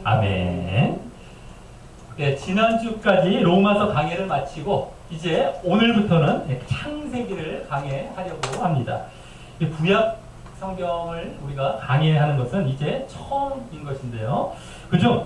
아멘. 네, 지난주까지 로마서 강해를 마치고 이제 오늘부터는 창세기를 강해하려고 합니다. 구약 성경을 우리가 강해하는 것은 이제 처음인 것인데요. 그중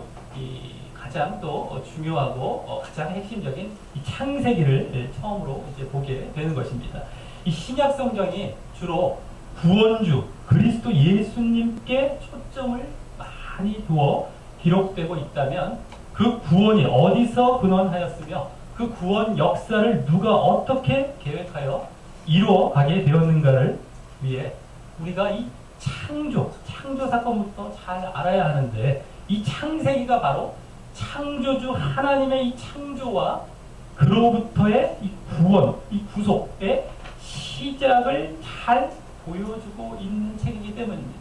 가장 또 중요하고 가장 핵심적인 이 창세기를 처음으로 이제 보게 되는 것입니다. 이 신약 성경이 주로 구원주 그리스도 예수님께 초점을 많이 두어 기록되고 있다면 그 구원이 어디서 근원하였으며 그 구원 역사를 누가 어떻게 계획하여 이루어가게 되었는가를 위해 우리가 이 창조 사건부터 잘 알아야 하는데, 이 창세기가 바로 창조주 하나님의 이 창조와 그로부터의 이 구원, 이 구속의 시작을 잘 보여주고 있는 책이기 때문입니다.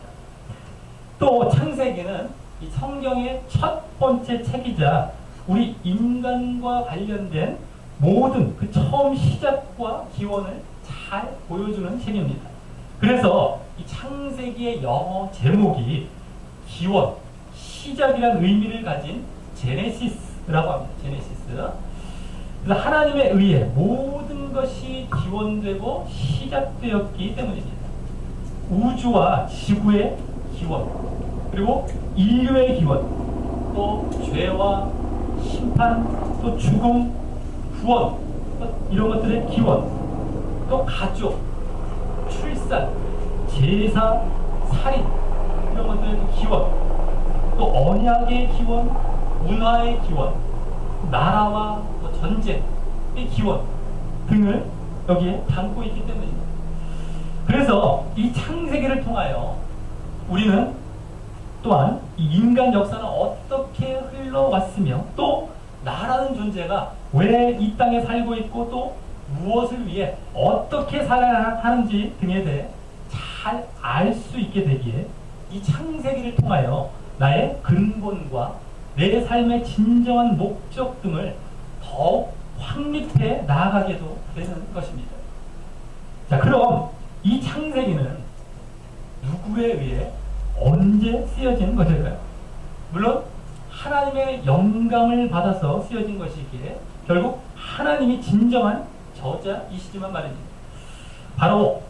또 창세기는 이 성경의 첫 번째 책이자 우리 인간과 관련된 모든 그 처음 시작과 기원을 잘 보여주는 책입니다. 그래서 이 창세기의 영어 제목이 기원, 시작이라는 의미를 가진 제네시스라고 합니다. 제네시스. 그래서 하나님에 의해 모든 것이 기원되고 시작되었기 때문입니다. 우주와 지구의 기원, 그리고 인류의 기원, 또 죄와 심판, 또 죽음, 구원, 또 이런 것들의 기원, 또 가족, 출산, 제사, 살인, 이런 것들의 기원, 또 언약의 기원, 문화의 기원, 나라와 또 전쟁의 기원 등을 여기에 담고 있기 때문입니다. 그래서 이 창세기를 통하여 우리는 또한 이 인간 역사는 어떻게 흘러왔으며 또 나라는 존재가 왜 이 땅에 살고 있고 또 무엇을 위해 어떻게 살아야 하는지 등에 대해 잘 알 수 있게 되기에 이 창세기를 통하여 나의 근본과 내 삶의 진정한 목적 등을 더욱 확립해 나아가게도 되는 것입니다. 자, 그럼 이 창세기는 누구에 의해 언제 쓰여진 것일까요? 물론 하나님의 영감을 받아서 쓰여진 것이기에 결국 하나님이 진정한 저자이시지만 말입니다. 바로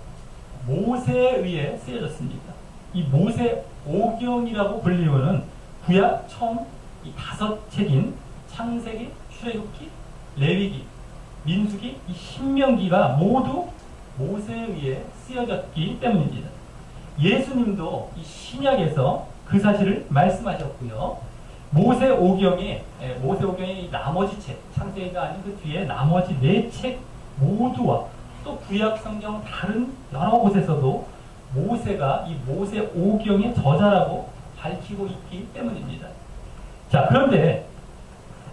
모세에 의해 쓰여졌습니다. 이 모세 오경이라고 불리우는 구약 처음 이 5책인 창세기, 출애굽기, 레위기, 민수기, 이 신명기가 모두 모세에 의해 쓰여졌기 때문입니다. 예수님도 이 신약에서 그 사실을 말씀하셨고요. 모세오경의 나머지 책, 창세기가 아닌 그 뒤에 나머지 4책 모두와 또 구약 성경 다른 여러 곳에서도 모세가 이 모세오경의 저자라고 밝히고 있기 때문입니다. 자, 그런데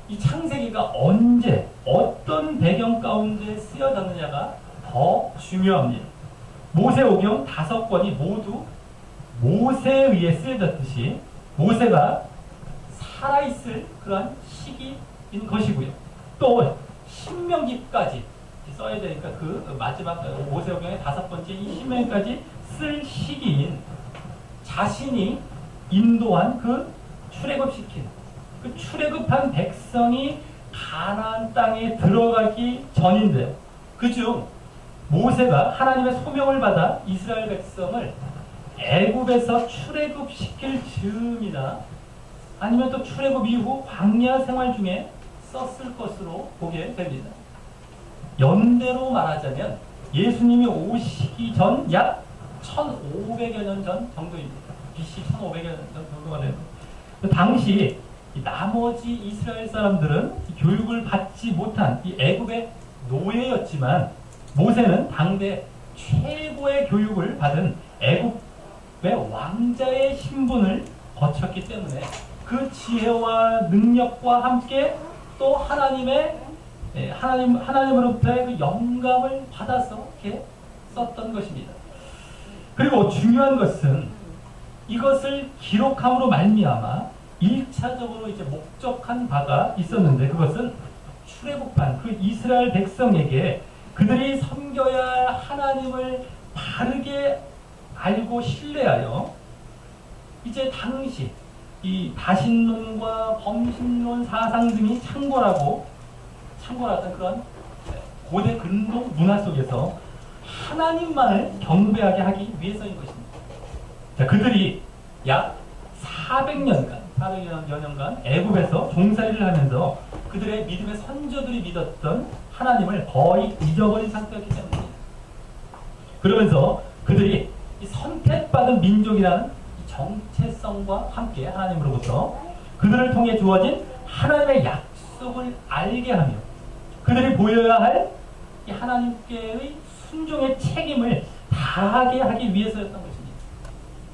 이 창세기가 언제 어떤 배경 가운데 쓰여졌느냐가 더 중요합니다. 모세오경 5권이 모두 모세에 의해 쓰여졌듯이 모세가 살아있을 그러한 시기인 것이고요. 또 신명기까지 써야 되니까 그 마지막 모세오경의 5번째 이 신명기까지 쓸 시기인 자신이 인도한 그 출애굽시킨 그 출애굽한 백성이 가나안 땅에 들어가기 전인데요. 그중 모세가 하나님의 소명을 받아 이스라엘 백성을 애굽에서 출애굽시킬 즈음이나 아니면 또 출애굽 이후 광야 생활 중에 썼을 것으로 보게 됩니다. 연대로 말하자면 예수님이 오시기 전 약 1500여 년 전 정도입니다. BC 1500여 년 전 정도가 됩니다. 당시 나머지 이스라엘 사람들은 교육을 받지 못한 이 애굽의 노예였지만 모세는 당대 최고의 교육을 받은 애굽의 왕자의 신분을 거쳤기 때문에 그 지혜와 능력과 함께 또 하나님으로부터의 그 영감을 받아서 이렇게 썼던 것입니다. 그리고 중요한 것은 이것을 기록함으로 말미암아 1차적으로 이제 목적한 바가 있었는데, 그것은 출애굽한 그 이스라엘 백성에게 그들이 섬겨야 할 하나님을 바르게 알고 신뢰하여 이제 당시 이 다신론과 범신론 사상 등이 창궐하던 그런 고대 근동 문화 속에서 하나님만을 경배하게 하기 위해서인 것입니다. 자, 그들이 약 400여 년간 애굽에서 종살이를 하면서 그들의 믿음의 선조들이 믿었던 하나님을 거의 잊어버린 상태였기 때문입니다. 그러면서 그들이 이 선택받은 민족이라는 정체성과 함께 하나님으로부터 그들을 통해 주어진 하나님의 약속을 알게 하며 그들이 보여야 할 이 하나님께의 순종의 책임을 다하게 하기 위해서였던 것입니다.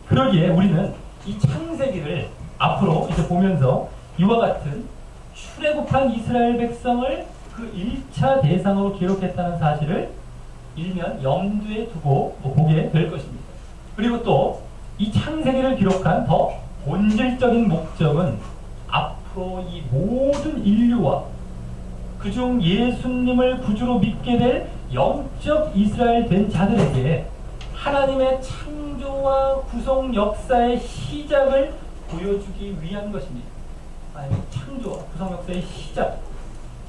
그러기에 우리는 이 창세기를 앞으로 이제 보면서 이와 같은 출애굽한 이스라엘 백성을 그 1차 대상으로 기록했다는 사실을 일면 염두에 두고 보게 될 것입니다. 그리고 또 이 창세기를 기록한 더 본질적인 목적은 앞으로 이 모든 인류와 그중 예수님을 구주로 믿게 될 영적 이스라엘 된 자들에게 하나님의 창조와 구속 역사의 시작을 보여주기 위한 것입니다. 하나님의 창조와 구속 역사의 시작.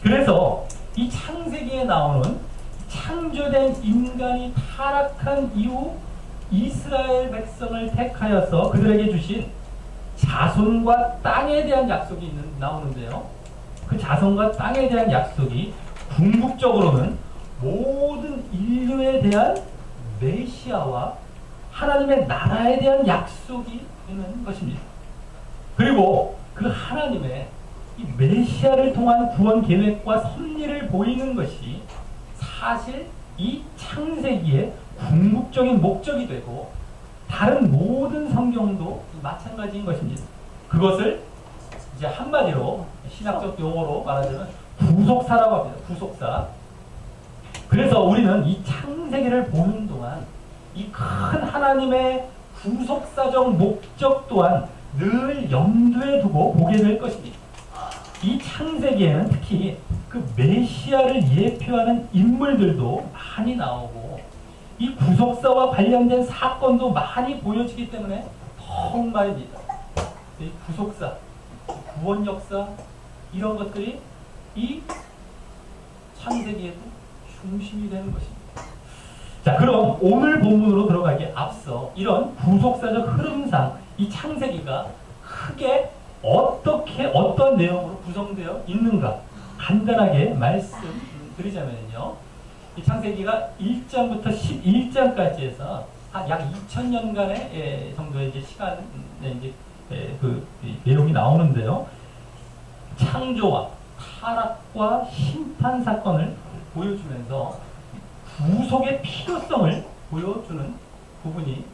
그래서 이 창세기에 나오는 창조된 인간이 타락한 이후 이스라엘 백성을 택하여서 그들에게 주신 자손과 땅에 대한 약속이 나오는데요. 그 자손과 땅에 대한 약속이 궁극적으로는 모든 인류에 대한 메시아와 하나님의 나라에 대한 약속이 되는 것입니다. 그리고 그 하나님의 이 메시아를 통한 구원 계획과 섭리를 보이는 것이 사실 이 창세기의 궁극적인 목적이 되고 다른 모든 성경도 마찬가지인 것입니다. 그것을 이제 한마디로 신학적 용어로 말하자면 구속사라고 합니다. 구속사. 그래서 우리는 이 창세기를 보는 동안 이 큰 하나님의 구속사적 목적 또한 늘 염두에 두고 보게 될 것입니다. 이 창세기에는 특히 그 메시아를 예표하는 인물들도 많이 나오고 이 구속사와 관련된 사건도 많이 보여지기 때문에 더욱 말입니다. 이 구속사, 구원 역사 이런 것들이 이 창세기에도 중심이 되는 것입니다. 자, 그럼 오늘 본문으로 들어가기에 앞서 이런 구속사적 흐름상 이 창세기가 크게 어떤 내용으로 구성되어 있는가 간단하게 말씀드리자면요. 이 창세기가 1장부터 11장까지 해서 한 약 2000년간의 정도의 이제 시간에 이제 그 내용이 나오는데요. 창조와 타락과 심판 사건을 보여주면서 구속의 필요성을 보여주는 부분이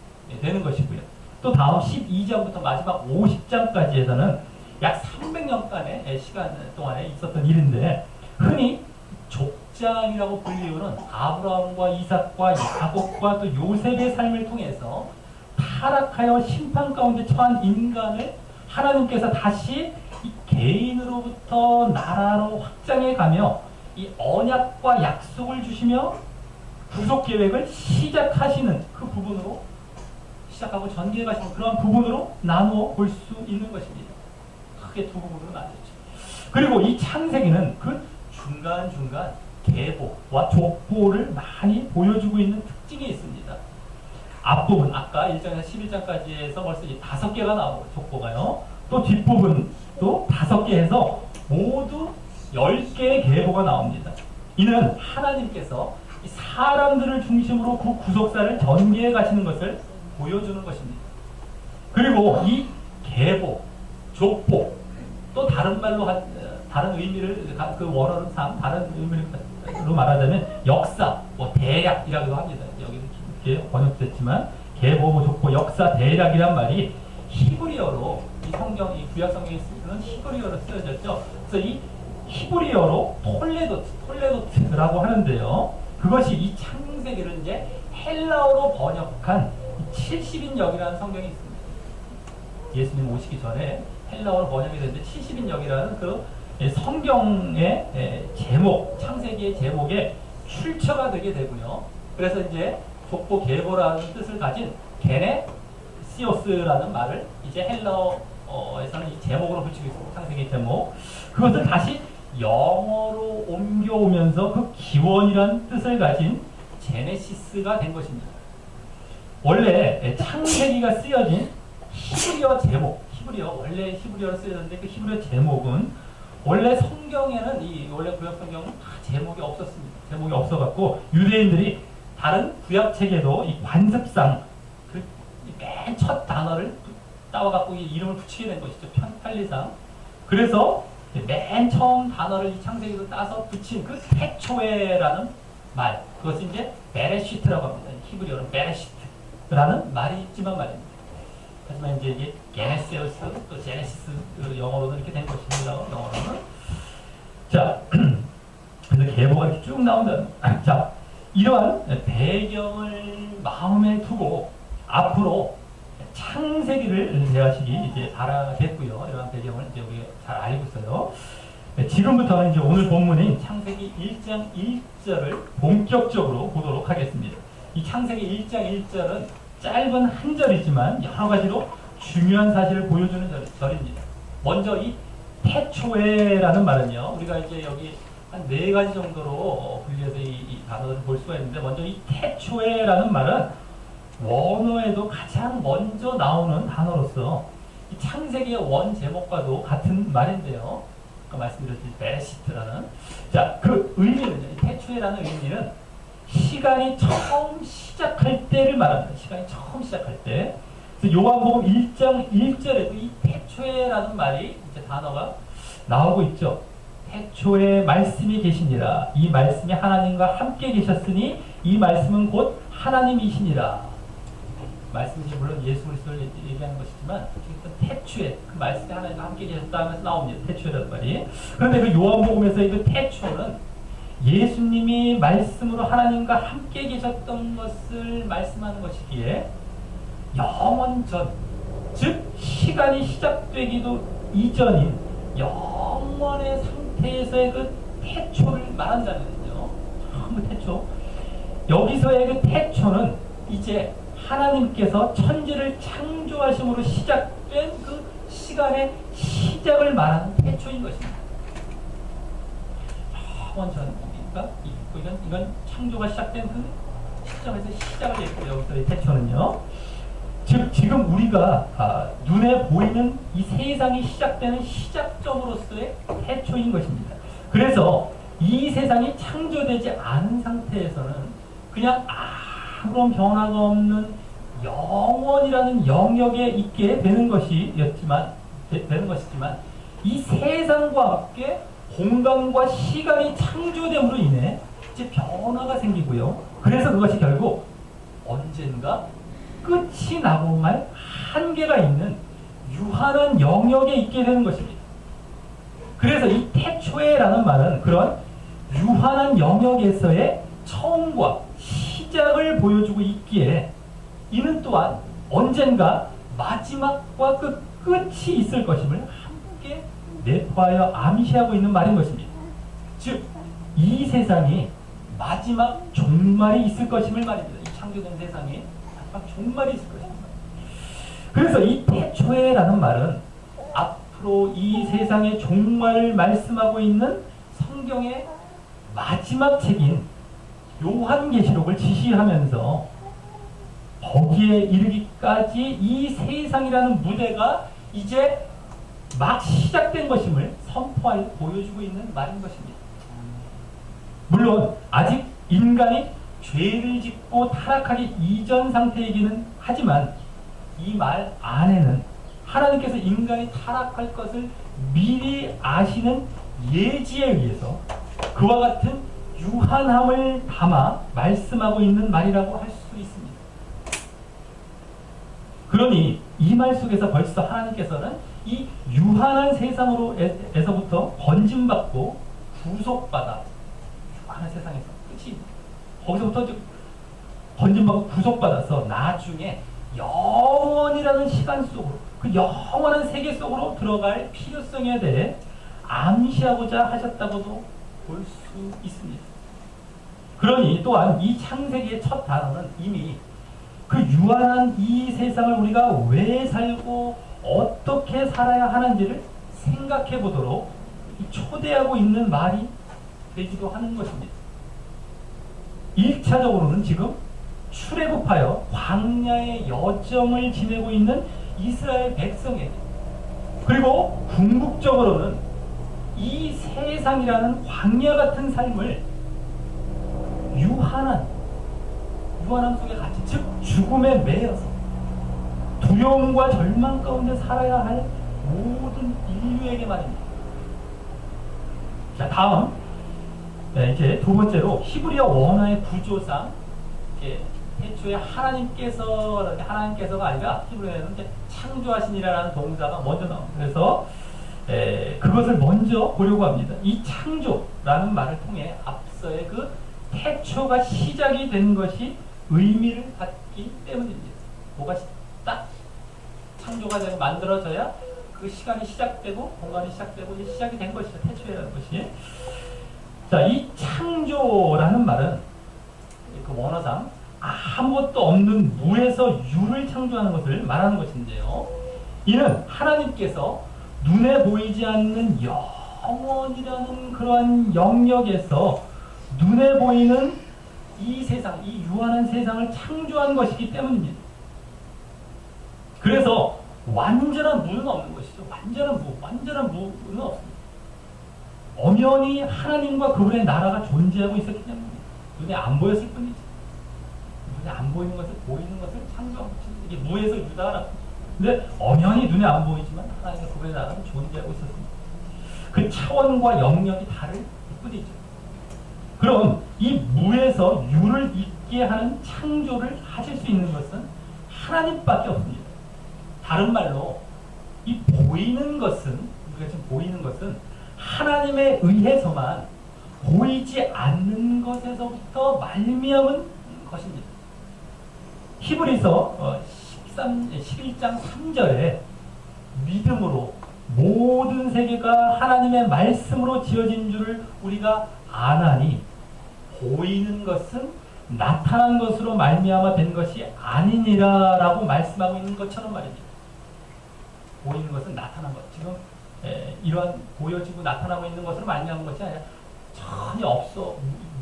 되는 것이고요. 또 다음 12장부터 마지막 50장까지 해서는 약 300년간의 시간 동안에 있었던 일인데 흔히 족장이라고 불리우는 아브라함과 이삭과 야곱과 또 요셉의 삶을 통해서 타락하여 심판 가운데 처한 인간을 하나님께서 다시 이 개인으로부터 나라로 확장해 가며 이 언약과 약속을 주시며 구속 계획을 시작하시는 그 부분으로 시작하고 전개해 가시는 그런 부분으로 나누어 볼 수 있는 것입니다. 크게 두 부분으로 나뉘죠. 그리고 이 창세기는 그 중간중간 계보와 족보를 많이 보여주고 있는 특징이 있습니다. 앞부분, 아까 1장에서 11장까지 해서 벌써 5개가 나오고 족보가요. 또 뒷부분도 5개 해서 모두 10개의 계보가 나옵니다. 이는 하나님께서 이 사람들을 중심으로 그 구속사를 전개해 가시는 것을 보여주는 것입니다. 그리고 이 계보, 족보, 또 다른 말로 다른 의미를 그 원어상 다른 의미로 말하자면 역사, 뭐 대략이라고도 합니다. 여기는 이렇게 번역됐지만 계보, 족보, 역사, 대략이란 말이 히브리어로 이 성경, 이 구약 성경에 쓰는 히브리어로 쓰여졌죠. 그래서 이 히브리어로 톨레도트라고 하는데요. 그것이 이 창세기를 이제 헬라어로 번역한 70인역이라는 성경이 있습니다. 예수님 오시기 전에 헬라어로 번역이 됐는데 70인역이라는 그 성경의 제목, 창세기의 제목에 출처가 되게 되고요. 그래서 이제 족보 계보라는 뜻을 가진 게네시오스라는 말을 이제 헬라어 영어에서는 이 제목으로 붙이고 있습니다. 창세기 제목. 그것을 다시 영어로 옮겨오면서 그 기원이란 뜻을 가진 제네시스가 된 것입니다. 원래 창세기가 쓰여진 히브리어 제목, 원래 히브리어로 쓰여졌는데 그 히브리어 제목은 원래 성경에는 원래 구약 성경은 다 제목이 없었습니다. 제목이 없어갖고 유대인들이 다른 구약 책에도 이 관습상 그 맨 첫 단어를 따와갖고 이 이름을 붙이게 된 것이죠. 편리상. 그래서 맨 처음 단어를 이 창세기로 따서 붙인 그 태초에라는 말, 그것이 이제 베레시트라고 합니다. 히브리어는 베레시트라는 말이 있지만 말입니다. 하지만 이제 이게 게네세우스 또 제네시스 영어로는 이렇게 된 것입니다. 영어로는. 자, 그래서 계보가 이렇게 쭉 나온다. 자, 이러한 배경을 마음에 두고 앞으로 창세기를 대하시기 이제 알아듣고요. 이러한 배경을 이제 우리 잘 알고 있어요. 지금부터는 이제 오늘 본문인 창세기 1장 1절을 본격적으로 보도록 하겠습니다. 이 창세기 1장 1절은 짧은 한 절이지만 여러 가지로 중요한 사실을 보여주는 절입니다. 먼저 이 태초에라는 말은요, 우리가 이제 여기 한 4가지 정도로 분리해서 이 단어를 볼 수가 있는데, 먼저 이 태초에라는 말은 원어에도 가장 먼저 나오는 단어로서 이 창세기의 원 제목과도 같은 말인데요. 아까 말씀드렸듯이 베레시트라는, 자, 그 의미는요, 이 태초에라는 의미는 시간이 처음 시작할 때를 말합니다. 시간이 처음 시작할 때. 그래서 요한복음 1장 1절에도 이 태초에라는 말이 이제 단어가 나오고 있죠. 태초에 말씀이 계시니라. 이 말씀이 하나님과 함께 계셨으니 이 말씀은 곧 하나님이시니라. 말씀이 물론 예수 그리스도를 얘기하는 것이지만 어쨌든 태초에 그 말씀이 하나님과 함께 계셨다 하면서 나옵니다. 태초에라는 말이. 그런데 그 요한복음에서의 그 태초는 예수님이 말씀으로 하나님과 함께 계셨던 것을 말씀하는 것이기에 영원 전, 즉 시간이 시작되기도 이전인 영원의 상태에서의 그 태초를 말한다면요. 그 태초. 여기서의 그 태초는 이제 하나님께서 천지를 창조하심으로 시작된 그 시간의 시작을 말하는 태초인 것입니다. 영원 전입니까? 이건 창조가 시작된 그 시점에서 시작을 했고요. 여기서의 태초는요. 즉 지금 우리가 눈에 보이는 이 세상이 시작되는 시작점으로서의 태초인 것입니다. 그래서 이 세상이 창조되지 않은 상태에서는 그냥 아무런 변화가 없는 영원이라는 영역에 있게 되는 것이지만 이 세상과 함께 공간과 시간이 창조됨으로 인해 이제 변화가 생기고요. 그래서 그것이 결국 언젠가 끝이 나고 말 한계가 있는 유한한 영역에 있게 되는 것입니다. 그래서 이 태초에라는 말은 그런 유한한 영역에서의 처음과 시작을 보여주고 있기에 이는 또한 언젠가 마지막과 그 끝이 있을 것임을 함께 내포하여 암시하고 있는 말인 것입니다. 즉, 이 세상이 마지막 종말이 있을 것임을 말입니다. 이 창조된 세상에 마지막 종말이 있을 것입니다. 그래서 이 태초에라는 말은 앞으로 이 세상의 종말을 말씀하고 있는 성경의 마지막 책인 요한계시록을 지시하면서 거기에 이르기까지 이 세상이라는 무대가 이제 막 시작된 것임을 선포하여 보여주고 있는 말인 것입니다. 물론 아직 인간이 죄를 짓고 타락하기 이전 상태이기는 하지만 이 말 안에는 하나님께서 인간이 타락할 것을 미리 아시는 예지에 의해서 그와 같은 유한함을 담아 말씀하고 있는 말이라고 할 수 있습니다. 그러니 이 말 속에서 벌써 하나님께서는 이 유한한 세상으로에서부터 건짐받고 구속받아, 유한한 세상에서 끝이 거기서부터 건짐받고 구속받아서 나중에 영원이라는 시간 속으로, 그 영원한 세계 속으로 들어갈 필요성에 대해 암시하고자 하셨다고도 볼 수 있습니다. 그러니 또한 이 창세기의 첫 단어는 이미 그 유한한 이 세상을 우리가 왜 살고 어떻게 살아야 하는지를 생각해 보도록 초대하고 있는 말이 되기도 하는 것입니다. 1차적으로는 지금 출애굽하여 광야의 여정을 지내고 있는 이스라엘 백성에게, 그리고 궁극적으로는 이 세상이라는 광야 같은 삶을 유한함 속에 갇힌, 즉 죽음에 매여서 두려움과 절망 가운데 살아야 할 모든 인류에게 말입니다. 자, 다음, 이제 두 번째로 히브리어 원어의 구조상, 태초에 하나님께서가 아니라 히브리어에는 창조하시니라는 동사가 먼저 나옵니다. 그래서 그것을 먼저 보려고 합니다. 이 창조라는 말을 통해 앞서의 그 태초가 시작이 된 것이 의미를 갖기 때문입니다. 뭐가 딱 창조가 되고 만들어져야 그 시간이 시작되고 공간이 시작되고 이제 시작이 된 것이죠. 태초라는 것이. 자, 이 창조라는 말은 그 원어상 아무것도 없는 무에서 유를 창조하는 것을 말하는 것인데요. 이는 하나님께서 눈에 보이지 않는 영원이라는 그러한 영역에서 눈에 보이는 이 세상, 이 유한한 세상을 창조한 것이기 때문입니다. 그래서 완전한 무는 없는 것이죠. 완전한 무는 없습니다. 엄연히 하나님과 그분의 나라가 존재하고 있었기 때문입니다. 눈에 안 보였을 뿐이지. 눈에 안 보이는 것을, 보이는 것을 창조한 것입니다. 이게 무에서 유다라고. 근데 엄연히 눈에 안 보이지만 하나님과 그분의 나라는 존재하고 있었습니다. 그 차원과 영역이 다를 뿐이죠. 그럼 이 무에서 유를 있게 하는 창조를 하실 수 있는 것은 하나님밖에 없습니다. 다른 말로 이 보이는 것은, 우리가 지금 보이는 것은 하나님에 의해서만 보이지 않는 것에서부터 말미암은 것입니다. 히브리서 11장 3절에 믿음으로 모든 세계가 하나님의 말씀으로 지어진 줄을 우리가 아나니 보이는 것은 나타난 것으로 말미암아 된 것이 아니니라 라고 말씀하고 있는 것처럼 말입니다. 보이는 것은 나타난 것. 지금 이러한 보여지고 나타나고 있는 것으로 말미암은 것이 아니라 전혀 없어.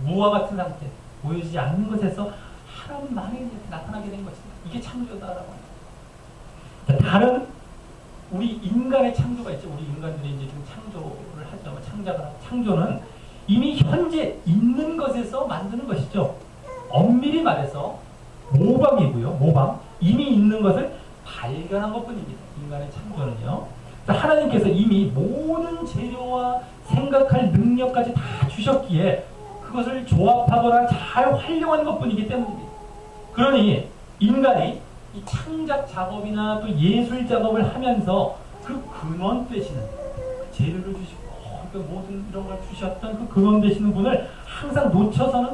무와 같은 상태. 보여지지 않는 것에서 하나님만이 이렇게 나타나게 된 것입니다. 이게 창조다라고 합니다. 다른 우리 인간의 창조가 있죠. 우리 인간들이 이제 지금 창조를 하죠. 창조는 이미 현재 있는 것에서 만드는 것이죠. 엄밀히 말해서 모방이고요. 모방. 이미 있는 것을 발견한 것뿐입니다. 인간의 창조는요. 하나님께서 이미 모든 재료와 생각할 능력까지 다 주셨기에 그것을 조합하거나 잘 활용한 것뿐이기 때문입니다. 그러니 인간이 이 창작 작업이나 또 예술 작업을 하면서 그 근원 되시는 그 재료를 주시고 그 모든 이런 걸 주셨던 그 근원 되시는 분을 항상 놓쳐서는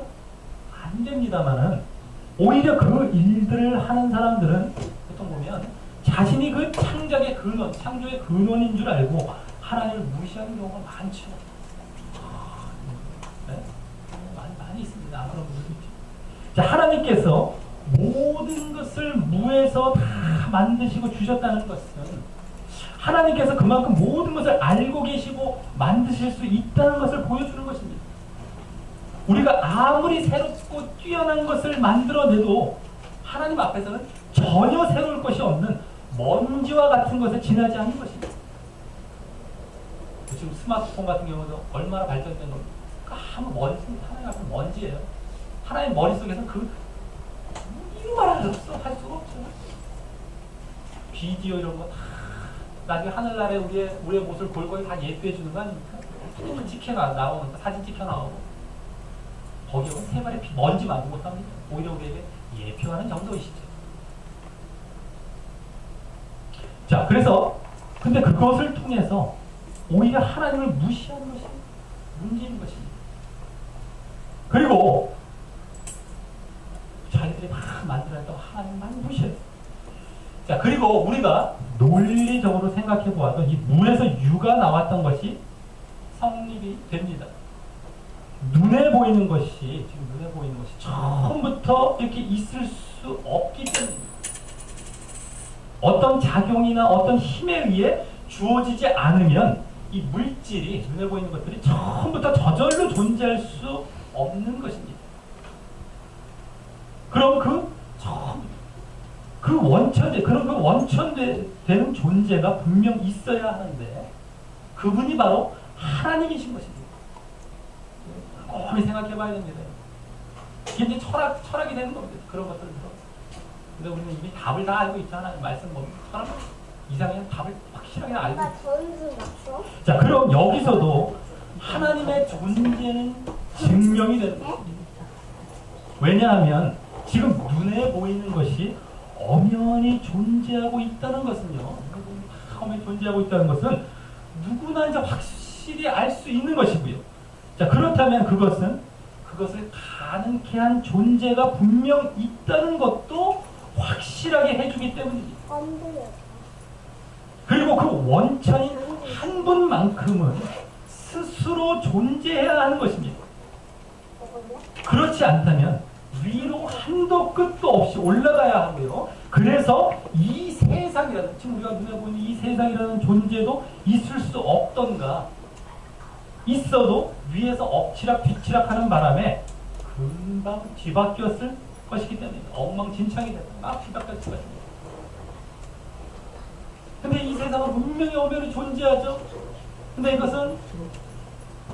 안 됩니다만은 오히려 그 일들을 하는 사람들은 보통 보면 자신이 그 창작의 근원, 창조의 근원인 줄 알고 하나님을 무시하는 경우가 많죠. 네? 많이 있습니다. 그런 분들도 있죠. 자, 하나님께서 모든 것을 무에서 다 만드시고 주셨다는 것은 하나님께서 그만큼 모든 것을 알고 계시고 만드실 수 있다는 것을 보여주는 것입니다. 우리가 아무리 새롭고 뛰어난 것을 만들어내도 하나님 앞에서는 전혀 새로울 것이 없는 먼지와 같은 것에 지나지 않는 것입니다. 지금 스마트폰 같은 경우도 얼마나 발전된 겁니까? 아무 먼지입니다. 하나님 앞에 먼지예요. 하나님 머릿속에서는 그 이유만 할 수가 없죠. 비디오 이런 거 다 나중에 하늘나라에 우리의 모습을 골고루 다 예표해 주는 거 아닙니까? 사진 찍혀 나오는 거, 사진 찍혀 나오고 거기에 세 발의 먼지만 못합니다. 오히려 우리에게 예표하는 정도이시죠. 자, 그래서 근데 그것을 통해서 오히려 하나님을 무시하는 것이 문제인 것입니다. 그리고 자기들이 막 만들었다고 하나님만 무시해요. 자, 그리고 우리가 논리적으로 생각해 보아도 이 무에서 유가 나왔던 것이 성립이 됩니다. 눈에 보이는 것이, 지금 눈에 보이는 것이 처음부터 이렇게 있을 수 없기 때문입니다. 어떤 작용이나 어떤 힘에 의해 주어지지 않으면 이 물질이, 눈에 보이는 것들이 처음부터 저절로 존재할 수 없는 것입니다. 그럼 그 원천되는 존재가 분명 있어야 하는데 그분이 바로 하나님이신 것입니다. 곰곰이 생각해 봐야 됩니다. 이게 이제 철학이 되는 겁니다. 그런 것들을 들어. 근데 우리는 이미 답을 다 알고 있잖아요. 말씀 보면 사람은 이상한 답을 확실하게 알고 있어요. 자, 그럼 여기서도 하나님의 존재는 증명이 되는 것입니다. 왜냐하면 지금 눈에 보이는 것이 엄연히 존재하고 있다는 것은요. 엄연히 존재하고 있다는 것은 누구나 이제 확실히 알 수 있는 것이고요. 자, 그렇다면 그것을 가능케 한 존재가 분명 있다는 것도 확실하게 해주기 때문입니다. 그리고 그 원천인 한 분만큼은 스스로 존재해야 하는 것입니다. 그렇지 않다면 위로 한도 끝도 없이 올라가야 하고요. 그래서 이 세상이라는, 지금 우리가 눈에 보이는 이 세상이라는 존재도 있을 수 없던가, 있어도 위에서 엎치락 뒤치락 하는 바람에 금방 뒤바뀌었을 것이기 때문에 엉망진창이 됐다. 막 뒤바뀌었을 것입니다. 근데 이 세상은 분명히 엄연히 존재하죠. 근데 이것은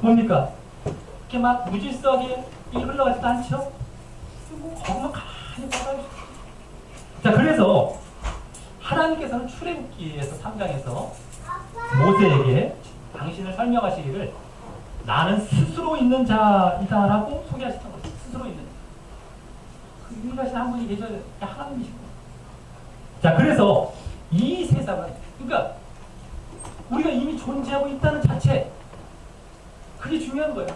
뭡니까? 이렇게 막 무질서하게 흘러가지도 않죠? 거기만 가만히 봐가지고. 자, 그래서 하나님께서는 출애굽기에서 3장에서 모세에게 당신을 설명하시기를 나는 스스로 있는 자이다라고 소개하시던 것이죠. 스스로 있는 자. 그 유일하신 한 분이 계셔야 돼요. 하나님이신 거예요. 자, 그래서 이 세상은, 그러니까 우리가 이미 존재하고 있다는 자체, 그게 중요한 거예요.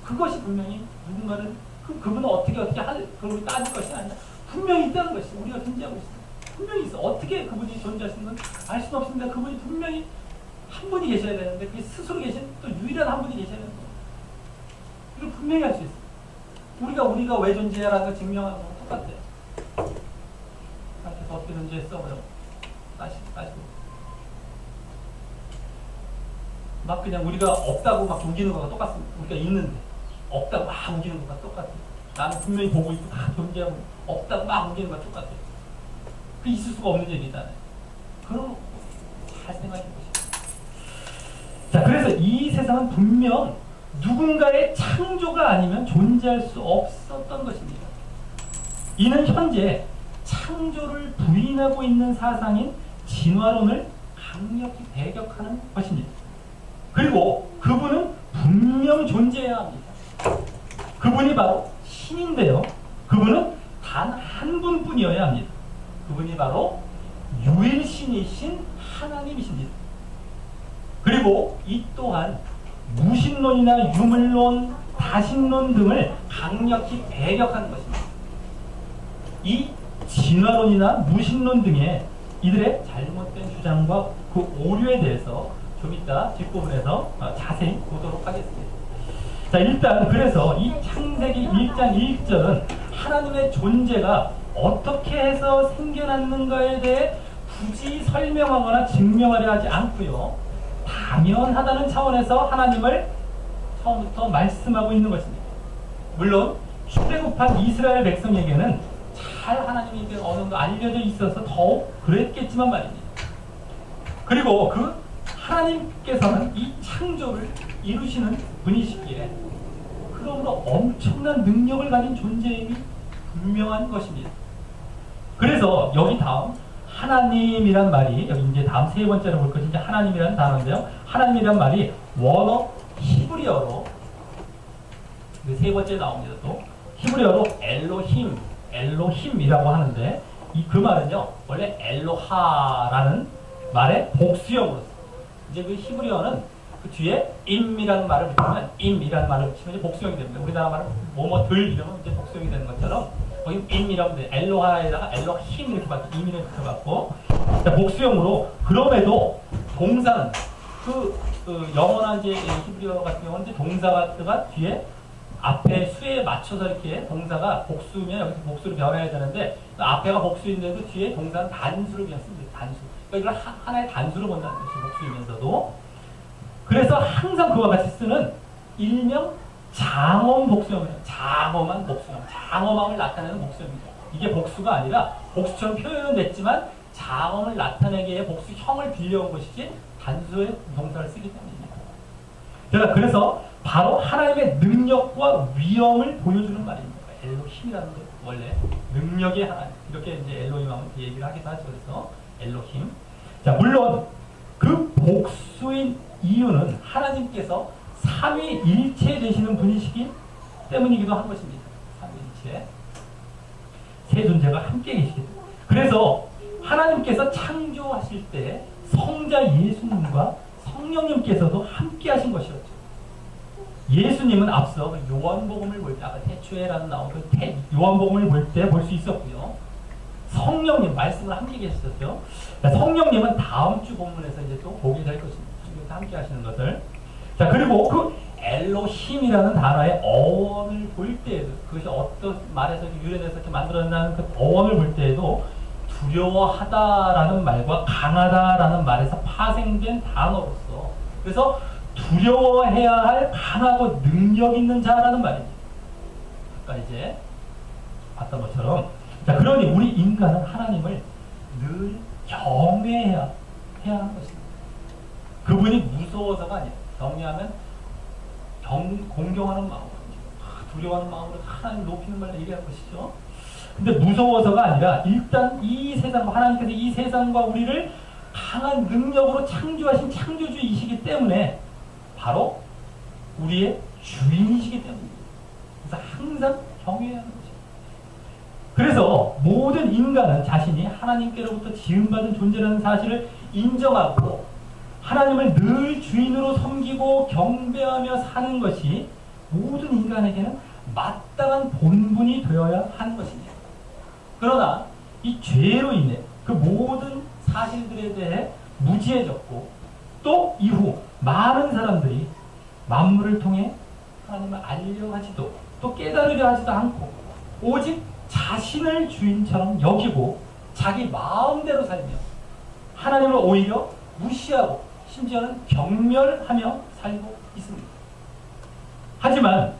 그것이 분명히 누군가는 그분은 어떻게 그걸 따질 것이 아니라 분명히 있다는 것이, 우리가 존재하고 있습니다. 분명히 있어. 어떻게 그분이 존재하시는 건 알 수는 없습니다. 그분이 분명히 한 분이 계셔야 되는데 그 스스로 계신 또 유일한 한 분이 계셔야 되는 거예요. 이걸 분명히 할 수 있어요. 우리가 왜 존재하라는 걸 증명하는 건 똑같아요. 하나님께서 어떻게 존재했어? 따지고 막 그냥 우리가 없다고 막 우기는 거가 똑같습니다. 우리가 있는데 없다고 막 우기는 거가 똑같아요. 나는 분명히 보고 있고 다 존재하고 없다고 막 우기는 거가 똑같아요. 그 있을 수가 없는 일이잖아요. 그럼 잘 생각해 보시죠. 자, 그래서 이 세상은 분명 누군가의 창조가 아니면 존재할 수 없었던 것입니다. 이는 현재 창조를 부인하고 있는 사상인 진화론을 강력히 배격하는 것입니다. 그리고 그분은 분명 존재해야 합니다. 그분이 바로 신인데요. 그분은 단 한 분뿐이어야 합니다. 그분이 바로 유일신이신 하나님이십니다. 그리고 이 또한 무신론이나 유물론, 다신론 등을 강력히 배격하는 것입니다. 이 진화론이나 무신론 등의 이들의 잘못된 주장과 그 오류에 대해서 좀 이따 뒷부분에서 자세히 보도록 하겠습니다. 자, 일단 그래서 이 창세기 1장 1절은 하나님의 존재가 어떻게 해서 생겨났는가에 대해 굳이 설명하거나 증명하려 하지 않고요. 당연하다는 차원에서 하나님을 처음부터 말씀하고 있는 것입니다. 물론 출애굽한 이스라엘 백성에게는 잘 하나님이 어느 정도 알려져 있어서 더욱 그랬겠지만 말입니다. 그리고 그 하나님께서는 이 창조를 이루시는 분이시기에 그러므로 엄청난 능력을 가진 존재임이 분명한 것입니다. 그래서 여기 다음 하나님이란 말이, 여기 이제 다음 세 번째로 볼 것이 이제 하나님이라는 단어인데요. 하나님이란 말이 원어 히브리어로 세 번째 나옵니다. 또 히브리어로 엘로힘이라고 하는데 그 말은요 원래 엘로하라는 말의 복수형으로 이제 그 히브리어는 그 뒤에 임이라는 말을 붙이면 임이라는 말을 붙이면 이제 복수형이 됩니다. 우리나라 말은 뭐뭐들 이러면 이제 복수형이 되는 것처럼 거기 임이라고 돼. 엘로하에다가 엘로힘 이렇게 받고 임이를 붙여갖고 복수형으로. 그럼에도 동사는 그 영어나 이제 히브리어 같은 경우는 이제 동사가 뒤에 앞에 수에 맞춰서 이렇게 동사가 복수면 여기서 복수로 변해야 되는데 앞에가 복수인데도 뒤에 동사는 단수로 변습니다. 단수. 그러니까 이걸 하나의 단수로 본다는 것이 복수이면서도 그래서 항상 그와 같이 쓰는 일명 장엄 복수형이에요. 장엄한 복수형. 장엄함을 나타내는 복수형이죠. 이게 복수가 아니라 복수처럼 표현은 됐지만 장엄을 나타내기 위해 복수형을 빌려온 것이지 단수의 동사를 쓰기 때문입니다. 제가 그래서 바로 하나님의 능력과 위엄을 보여주는 말입니다. 엘로힘이라는 게 원래 능력의 하나님. 이렇게 이제 엘로힘하면 얘기를 하기도 하죠. 그래서 엘로힘. 자, 물론 그 복수인 이유는 하나님께서 삼위일체 되시는 분이시기 때문이기도 한 것입니다. 삼위일체. 세 존재가 함께 계시기 때문에. 그래서 하나님께서 창조하실 때 성자 예수님과 성령님께서도 함께 하신 것이었죠. 예수님은 앞서 요한복음을 볼 때, 아까 태초에라는 나오는 요한복음을 볼 때 볼 수 있었고요. 성령님, 말씀을 함께 계셨죠. 성령님은 다음 주 본문에서 이제 또 보게 될 것입니다. 함께 하시는 것을. 자, 그리고 그 엘로힘이라는 단어의 어원을 볼 때에도, 그것이 어떤 말에서 유래돼서 이렇게 만들어낸다는 그 어원을 볼 때에도 두려워하다라는 말과 강하다라는 말에서 파생된 단어로서, 그래서 두려워해야 할 강하고 능력 있는 자라는 말입니다. 아까 이제 봤던 것처럼. 자, 그러니 우리 인간은 하나님을 늘 경외해야 하는 것입니다. 그분이 무서워서가 아니에요. 경외하면 공경하는 마음으로, 두려워하는 마음으로 하나님 높이는 말을 얘기할 것이죠. 근데 무서워서가 아니라 일단 이 세상과, 하나님께서 이 세상과 우리를 강한 능력으로 창조하신 창조주이시기 때문에 바로 우리의 주인이시기 때문입니다. 그래서 항상 경외해야 하는 것입니다. 그래서 모든 인간은 자신이 하나님께로부터 지음받은 존재라는 사실을 인정하고 하나님을 늘 주인으로 섬기고 경배하며 사는 것이 모든 인간에게는 마땅한 본분이 되어야 하는 것입니다. 그러나 이 죄로 인해 그 모든 사실들에 대해 무지해졌고 또 이후 많은 사람들이 만물을 통해 하나님을 알려 하지도 또 깨달으려 하지도 않고 오직 자신을 주인처럼 여기고 자기 마음대로 살며 하나님을 오히려 무시하고 심지어는 경멸하며 살고 있습니다. 하지만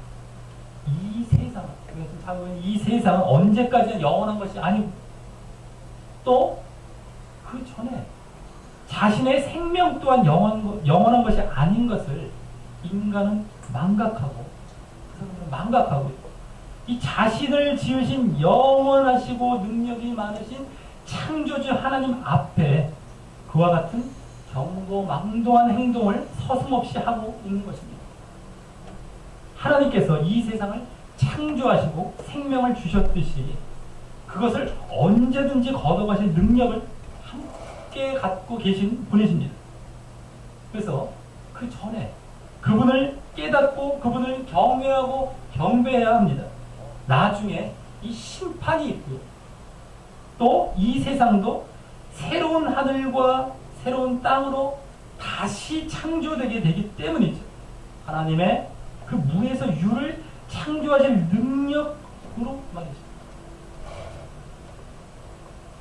이 세상은 언제까지나 영원한 것이 아니고 또 그 전에 자신의 생명 또한 영원한 것이 아닌 것을 인간은 망각하고 있고 이 자신을 지으신 영원하시고 능력이 많으신 창조주 하나님 앞에 그와 같은 경고망동한 행동을 서슴없이 하고 있는 것입니다. 하나님께서 이 세상을 창조하시고 생명을 주셨듯이 그것을 언제든지 걷어가실 능력을 함께 갖고 계신 분이십니다. 그래서 그 전에 그분을 깨닫고 그분을 경외하고 경배해야 합니다. 나중에 이 심판이 있고요. 또 이 세상도 새로운 하늘과 새로운 땅으로 다시 창조되게 되기 때문이죠. 하나님의 그 무에서 유를 창조하실 능력으로 말이죠.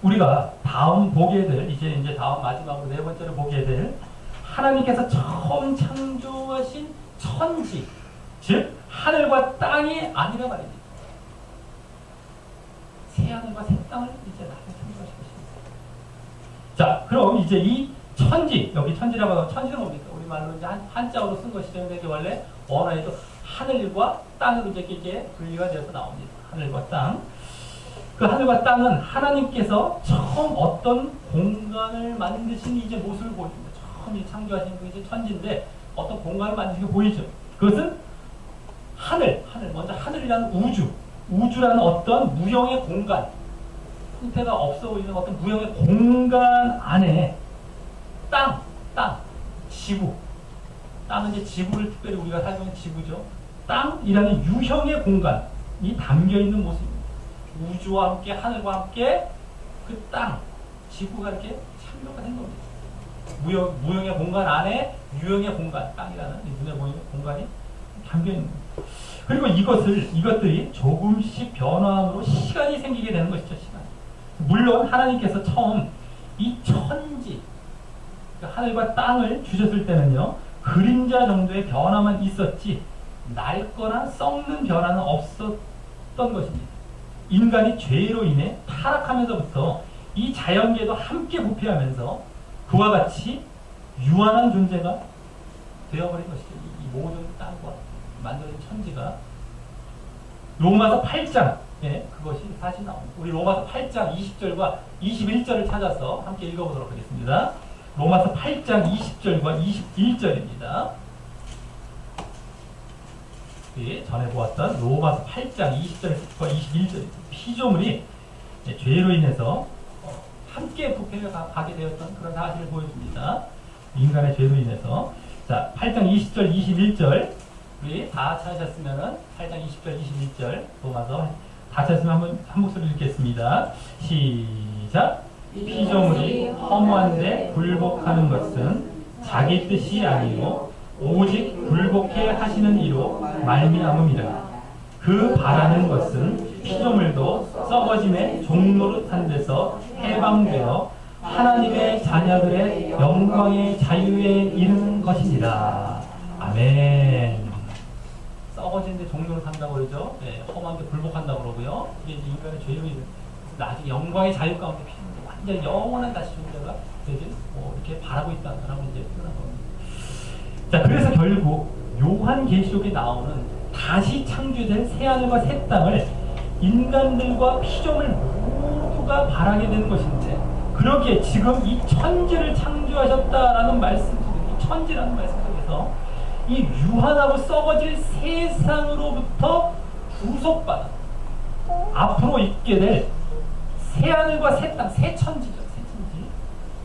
우리가 다음 보게 될, 이제 다음 마지막으로 네 번째로 보게 될 하나님께서 처음 창조하신 천지, 즉 하늘과 땅이 아니라 말입니다. 새 하늘과 새 땅을 이제 나중에 창조하실 것입니다. 자, 그럼 이제 이 천지, 여기 천지라고 하면 천지는 뭡니까? 우리말로 이제 한자어로 쓴 것이죠. 근데 이게 원래 언어에도 하늘과 땅으로 이제 분리가 되어서 나옵니다. 하늘과 땅. 그 하늘과 땅은 하나님께서 처음 어떤 공간을 만드신 이제 모습을 보여줍니다. 처음 창조하신 그 이제 천지인데 어떤 공간을 만드신 게 보이죠. 그것은 하늘, 먼저 하늘이라는 우주라는 어떤 무형의 공간, 형태가 없어 보이는 어떤 무형의 공간 안에 땅, 지구. 땅은 이제 지구를 특별히 우리가 살고 있는 지구죠. 땅이라는 유형의 공간이 담겨있는 모습입니다. 우주와 함께 하늘과 함께 그 땅, 지구가 이렇게 창조가 된 겁니다. 무형의 공간 안에 유형의 공간, 땅이라는 눈에 보이는 공간이 담겨있는 겁니다. 그리고 이것들이 조금씩 변화함으로 시간이 생기게 되는 것이죠, 시간. 물론 하나님께서 처음 이 천지, 하늘과 땅을 주셨을 때는요, 그림자 정도의 변화만 있었지, 낡거나 썩는 변화는 없었던 것입니다. 인간이 죄로 인해 타락하면서부터 이 자연계도 함께 부패하면서 그와 같이 유한한 존재가 되어버린 것이죠. 이 모든 땅과 만들어진 천지가. 로마서 8장에 그것이 사실 나옵니다. 우리 로마서 8장 20절과 21절을 찾아서 함께 읽어보도록 하겠습니다. 로마서 8장 20절과 21절입니다. 전에 보았던 로마서 8장 20절과 21절, 피조물이 죄로 인해서 함께 부패를 가게 되었던 그런 사실을 보여줍니다. 인간의 죄로 인해서. 자, 8장 20절, 21절 우리 다 찾으셨으면은 8장 20절, 21절 로마서 다 찾으시면 한 목소리 읽겠습니다. 시작. 피조물이 허무한데 굴복하는 것은 자기 뜻이 아니고 오직 굴복해 하시는 이로 말미암음이라. 그 바라는 것은 피조물도 썩어짐의 종노릇한 데서 해방되어 하나님의 자녀들의 영광의 자유에 이르는 것이니라. 아멘. 썩어지는데 종노릇한다고 그러죠. 네, 험한 게 굴복한다고 그러고요. 이게 이제 인간의 죄로 인해 나중에 영광의 자유 가운데 피조물이 완전 영원한 다시 존재가 되지 이렇게 바라고 있다는 사람을 이제 표현한 겁니다. 자, 그래서 결국 요한계시록에 나오는 다시 창조된 새하늘과 새 땅을 인간들과 피조물 모두가 바라게 되는 것인데, 그러기에 지금 이 천지를 창조하셨다라는 말씀 속에서, 이 천지라는 말씀 속에서 이 유한하고 썩어질 세상으로부터 구속받아 앞으로 있게 될 새하늘과 새 땅, 새 천지죠, 새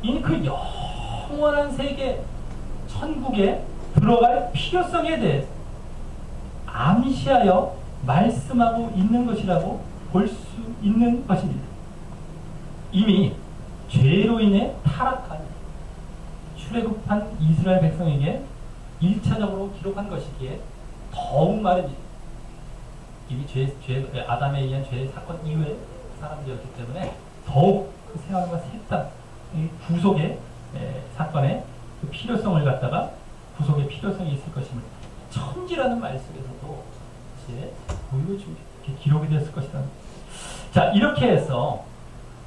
천지. 그 영원한 세계 천국에 들어갈 필요성에 대해 암시하여 말씀하고 있는 것이라고 볼 수 있는 것입니다. 이미 죄로 인해 타락한 출애굽한 이스라엘 백성에게 1차적으로 기록한 것이기에 더욱 말입니다. 이미 아담에 의한 죄의 사건 이후의 사람들이었기 때문에 더욱 그 새하늘과 새 땅의 구속의 사건의 그 필요성을 갖다가 구속의 필요성이 있을 것임을 천지라는 말 속에서도 이제 보여주고 이렇게 기록이 됐을 것이다. 자, 이렇게 해서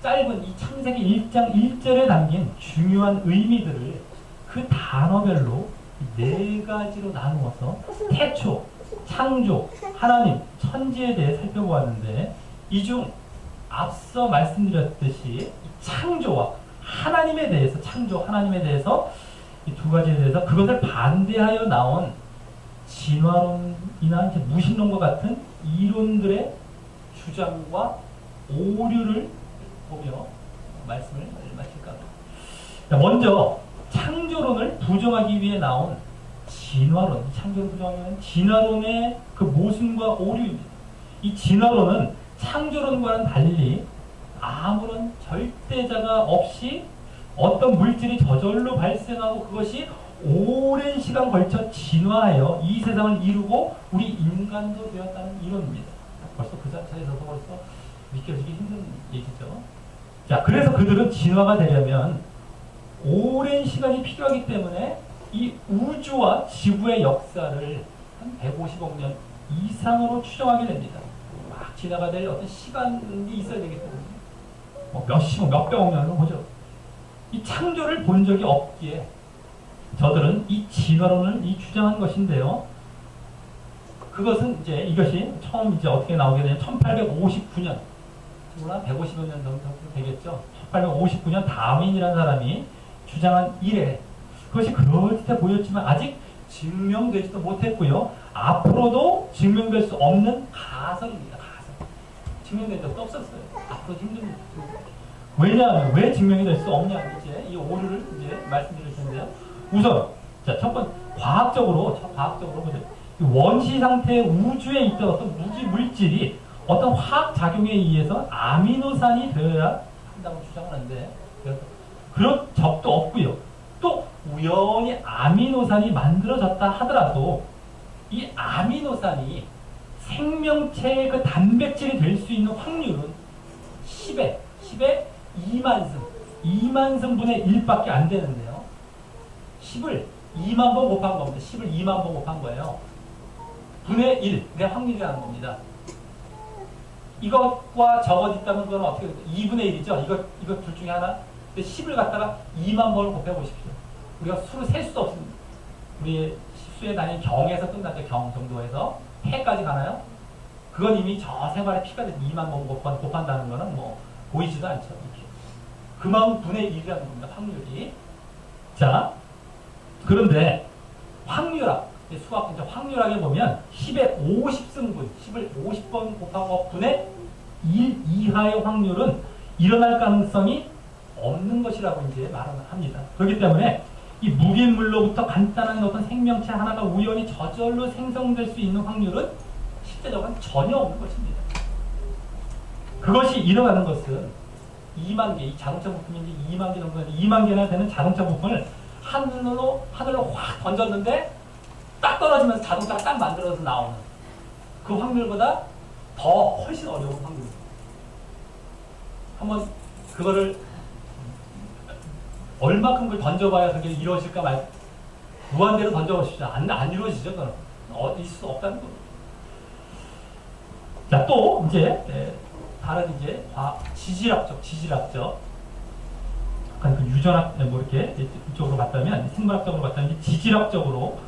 짧은 이 창세기 1장 1절에 담긴 중요한 의미들을 그 단어별로 네 가지로 나누어서 태초, 창조, 하나님, 천지에 대해 살펴보았는데, 이 중 앞서 말씀드렸듯이 창조와 하나님에 대해서, 창조, 하나님에 대해서 이 두 가지에 대해서 그것을 반대하여 나온 진화론이나 이제 무신론과 같은 이론들의 주장과 오류를 보며 말씀을 마칠까 합니다. 먼저 창조론을 부정하기 위해 나온 진화론, 창조를 부정하기 위한 진화론의 그 모순과 오류입니다. 이 진화론은 창조론과는 달리 아무런 절대자가 없이 어떤 물질이 저절로 발생하고 그것이 오랜 시간 걸쳐 진화하여 이 세상을 이루고 우리 인간도 되었다는 이론입니다. 벌써 그 자체에서도 벌써 믿겨지기 힘든 얘기죠. 자, 그래서 그들은 진화가 되려면 오랜 시간이 필요하기 때문에 이 우주와 지구의 역사를 한 150억 년 이상으로 추정하게 됩니다. 막 진화가 될 어떤 시간이 있어야 되기 때문에 몇백억 년은 보죠. 이 창조를 본 적이 없기에 저들은 이 진화론을 주장한 것인데요. 그것은 이것이 처음 어떻게 나오게 되냐면 1859년, 물론 150여 년 정도 되겠죠. 1859년 다윈이라는 사람이 주장한 이래, 그것이 그럴듯해 보였지만 아직 증명되지도 못했고요. 앞으로도 증명될 수 없는 가설입니다. 가설. 증명된 적도 없었어요. 앞으로 힘듭니다. 왜냐하면 왜 증명이 될 수 없냐, 이제 이 오류를 말씀드릴 텐데요. 우선 첫 번째 과학적으로 보세요. 원시 상태의 우주에 있던 어떤 무기 물질이 어떤 화학 작용에 의해서 아미노산이 되어야 한다고 주장하는데, 그런 적도 없고요. 또 우연히 아미노산이 만들어졌다 하더라도 이 아미노산이 생명체의 그 단백질이 될 수 있는 확률은 10에 2만승분의 1밖에 안 되는데요. 10을 2만 번 곱한 겁니다. 10을 2만 번 곱한 거예요. 분의 1, 내 확률이라는 겁니다. 이것과 저것 있다면 그건 어떻게 될까요? 2분의 1이죠? 이거 둘 중에 하나? 근데 10을 갖다가 2만 번을 곱해보십시오. 우리가 수를 셀 수도 없습니다. 우리 수의 단위 경에서 끝났죠. 경 정도에서. 해까지 가나요? 그건 이미 저 생활의 피가 돼서 2만 번 곱한다는 거는 뭐 보이지도 않죠. 이렇게. 그만큼 분의 1이라는 겁니다. 확률이. 자, 그런데 확률학, 수학 이제 확률학에 보면 10의 50승분, 10을 50번 곱한 것 분의 1 이하의 확률은 일어날 가능성이 없는 것이라고 이제 말을 합니다. 그렇기 때문에 이 무기물로부터 간단한 어떤 생명체 하나가 우연히 저절로 생성될 수 있는 확률은 실제적으로는 전혀 없는 것입니다. 그것이 일어나는 것은 2만 개, 이 자동차 부품인지 2만 개 정도, 2만 개나 되는 자동차 부품을 하늘로 확 던졌는데 딱 떨어지면서 자동차가 딱 만들어서 나오는 그 확률보다 더 훨씬 어려운 확률입니다. 한번 그거를 얼마큼 그걸 던져봐야 그게 이루어질까 무한대로 던져보십시오. 안 이루어지죠. 그건 있을 수 없다는 겁니다. 자, 또 이제 다른 이제 지질학적 약간 그 유전학 뭐 이렇게 이쪽으로 봤다면 생물학적으로 봤다면 지질학적으로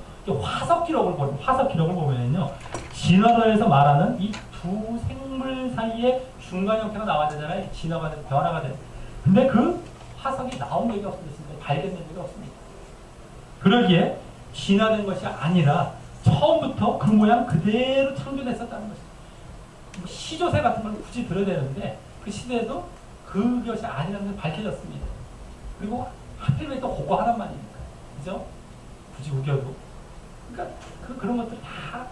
화석 기록을 보면요, 진화론에서 말하는 이 두 생물 사이에 중간 형태가 나와야 되잖아요. 진화가 된, 변화가 된. 근데 그 화석이 나온 적이 없습니다. 발견된 적이 없습니다. 그러기에 진화된 것이 아니라 처음부터 그 모양 그대로 창조됐었다는 것입니다. 시조새 같은 걸 굳이 들어야 되는데 그 시대에도 그것이 아니라는 게 밝혀졌습니다. 그리고 하필이면 또 그거 하나만이니까, 그죠? 굳이 우겨도. 그러니까 그런 것들 다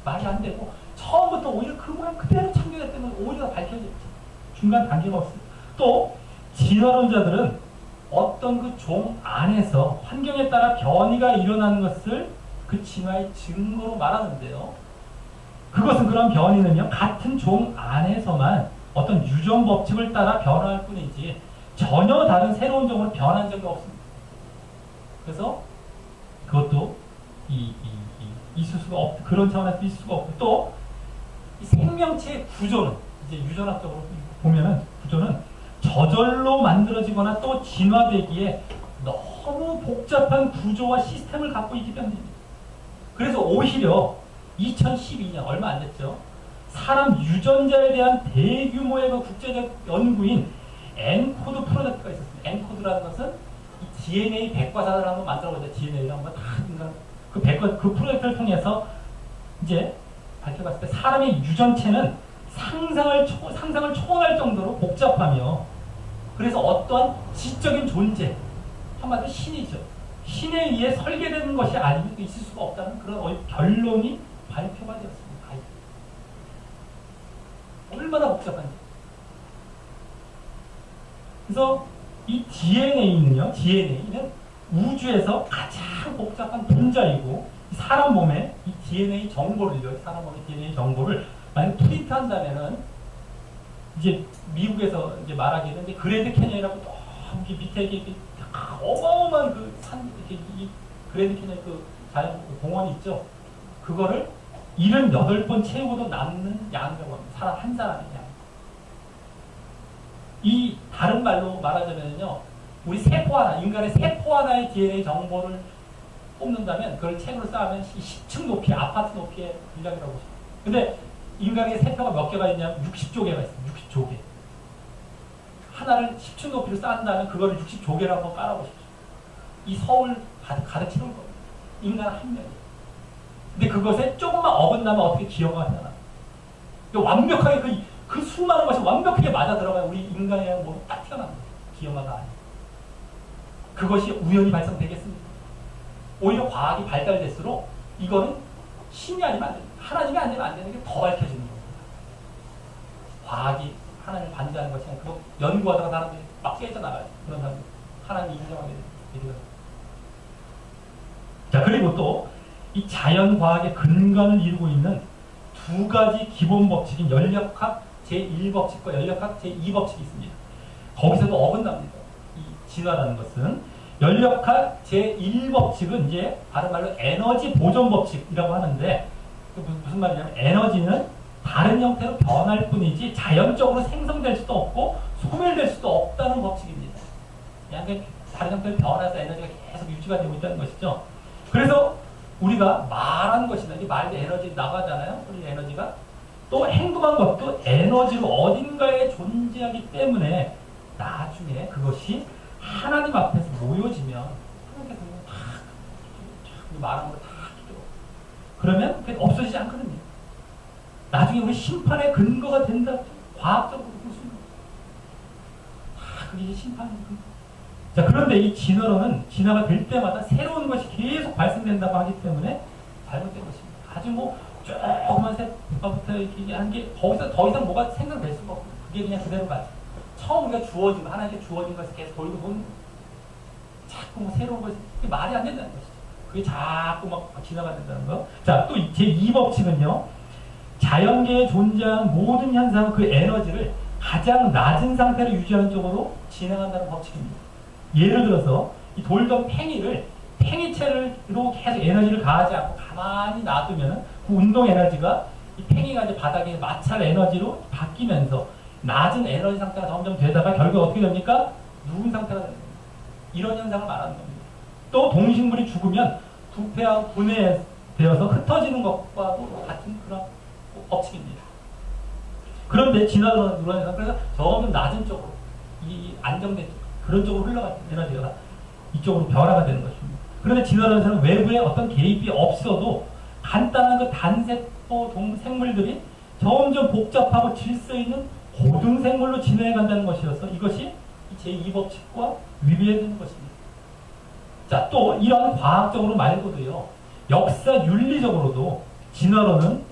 말이 안 되고 처음부터 오히려 그 모양 그대로 창조됐다는 건 오히려 밝혀졌죠. 중간 단계가 없습니다. 또 진화론자들은 어떤 그 종 안에서 환경에 따라 변이가 일어나는 것을 그 진화의 증거로 말하는데요. 그것은 그런 변이는요, 같은 종 안에서만 어떤 유전 법칙을 따라 변화할 뿐이지 전혀 다른 새로운 종으로 변한 적이 없습니다. 그래서 그것도 있을 수가 없고, 그런 차원에서 있을 수가 없고, 또 이 생명체의 구조는 이제 유전학적으로 보면은 구조는 저절로 만들어지거나 또 진화되기에 너무 복잡한 구조와 시스템을 갖고 있기 때문입니다. 그래서 오히려 2012년 얼마 안 됐죠. 사람 유전자에 대한 대규모의 그 국제적 연구인 엔코드 프로젝트가 있었습니다. 엔코드라는 것은 이 DNA 백과사전을 한번 만들어보자. DNA를 한번 다 그 프로젝트를 통해서 이제 밝혀봤을 때 사람의 유전체는 상상을 초월할 정도로 복잡하며, 그래서 어떠한 지적인 존재, 한마디로 신이죠. 신에 의해 설계되는 것이 아니면 있을 수가 없다는 그런 결론이 발표가 되었습니다. 얼마나 복잡한지. 그래서 이 DNA는 우주에서 가장 복잡한 분자이고, 사람 몸에 이 DNA 정보를, 사람 몸의 DNA 정보를 만약 프린트한다면은, 이제 미국에서 이제 말하기는 그랜드 캐니언이라고 저기 밑에 이게 어마어마한 그 산, 이렇게 이 그랜드 캐니언 그 자연 공원이 있죠. 그거를 78번 채우고도 남는 양이라고 합니다. 사람 한 사람의 양. 이 다른 말로 말하자면요, 우리 세포 하나, 인간의 세포 하나의 DNA 정보를 뽑는다면 그걸 책으로 쌓으면 10층 높이, 아파트 높이의 분량이라고 보십시오. 근데 인간의 세포가 몇 개가 있냐면 60조개가 있습니다. 60조개. 하나를 10층 높이로 쌓는다면 그거를 60조개로 한번 깔아보십시오. 이 서울 가득 채울 겁니다. 인간 한 명이. 근데 그것에 조금만 어긋나면 어떻게 기어가 하잖아. 완벽하게 그 수많은 것이 완벽하게 맞아 들어가야 우리 인간의 몸이 딱 튀어납니다. 기어가가 아니에요. 그것이 우연히 발생되겠습니다. 오히려 과학이 발달될수록 이거는 신이 아니면 안 됩니다. 하나님이 안 되면 안 되는 게 더 밝혀지는 겁니다. 과학이 하나님을 반대하는 것이 아니라 그거 연구하다가 사람들이 막 깨져나가요. 그런 사람들 하나님이 인정하게 됩니다. 자, 그리고 또 이 자연과학의 근간을 이루고 있는 두 가지 기본 법칙인 연력학 제1법칙과 연력학 제2법칙이 있습니다. 거기서도 어긋납니다. 이 진화라는 것은 연력학 제1법칙은 이제 다른 말로 에너지 보존 법칙이라고 하는데 무슨 말이냐면 에너지는 다른 형태로 변할 뿐이지 자연적으로 생성될 수도 없고 소멸될 수도 없다는 법칙입니다. 그냥 다른 형태로 변해서 에너지가 계속 유지가 되고 있다는 것이죠. 그래서 우리가 말한 것이나 이 말도 에너지 나가잖아요. 우리 에너지가 또 행동한 것도 에너지로 어딘가에 존재하기 때문에 나중에 그것이 하나님 앞에서 모여지면 하나님께서 말한 거 다 그러면 그게 없어지지 않거든요. 나중에 우리 심판의 근거가 된다. 과학적으로 볼 수 있는 거예요. 그게 심판의 근거. 자, 그런데 이 진화론은 진화가 될 때마다 새로운 것이 계속 발생된다고 하기 때문에 잘못된 것입니다. 아주 뭐 조그만 새부터 이렇게 한 게 거기서 더 이상 뭐가 생성될 수가 없고 그게 그냥 그대로 가죠. 처음 우리가 주어진 거, 하나님께 주어진 것을 계속 돌고 보는 거예요. 자꾸 뭐 새로운 것이 말이 안 된다는 것이죠. 그게 자꾸 막 지나간다는 거. 자, 또 제2법칙은요. 자연계에 존재하는 모든 현상은 그 에너지를 가장 낮은 상태로 유지하는 쪽으로 진행한다는 법칙입니다. 예를 들어서 이 돌던 팽이채로 계속 에너지를 가하지 않고 가만히 놔두면 그 운동 에너지가 이 팽이가 이제 바닥에 마찰 에너지로 바뀌면서 낮은 에너지 상태가 점점 되다가 결국 어떻게 됩니까? 누운 상태가 됩니다. 이런 현상을 말하는 겁니다. 또 동식물이 죽으면 부패하고 분해되어서 흩어지는 것과도 같은 그런 법칙입니다. 그런데 진화론에서 그래서 점점 낮은 쪽으로 이 안정된 그런 쪽으로 흘러가는 에너지가 이쪽으로 변화가 되는 것입니다. 그런데 진화론에서는 외부에 어떤 개입이 없어도 간단한 그 단세포 생물들이 점점 복잡하고 질서 있는 고등생물로 진화해 간다는 것이어서 이것이 제2법칙과 위배되는 것입니다. 자, 또 이런 과학적으로 말고도요. 역사 윤리적으로도 진화론은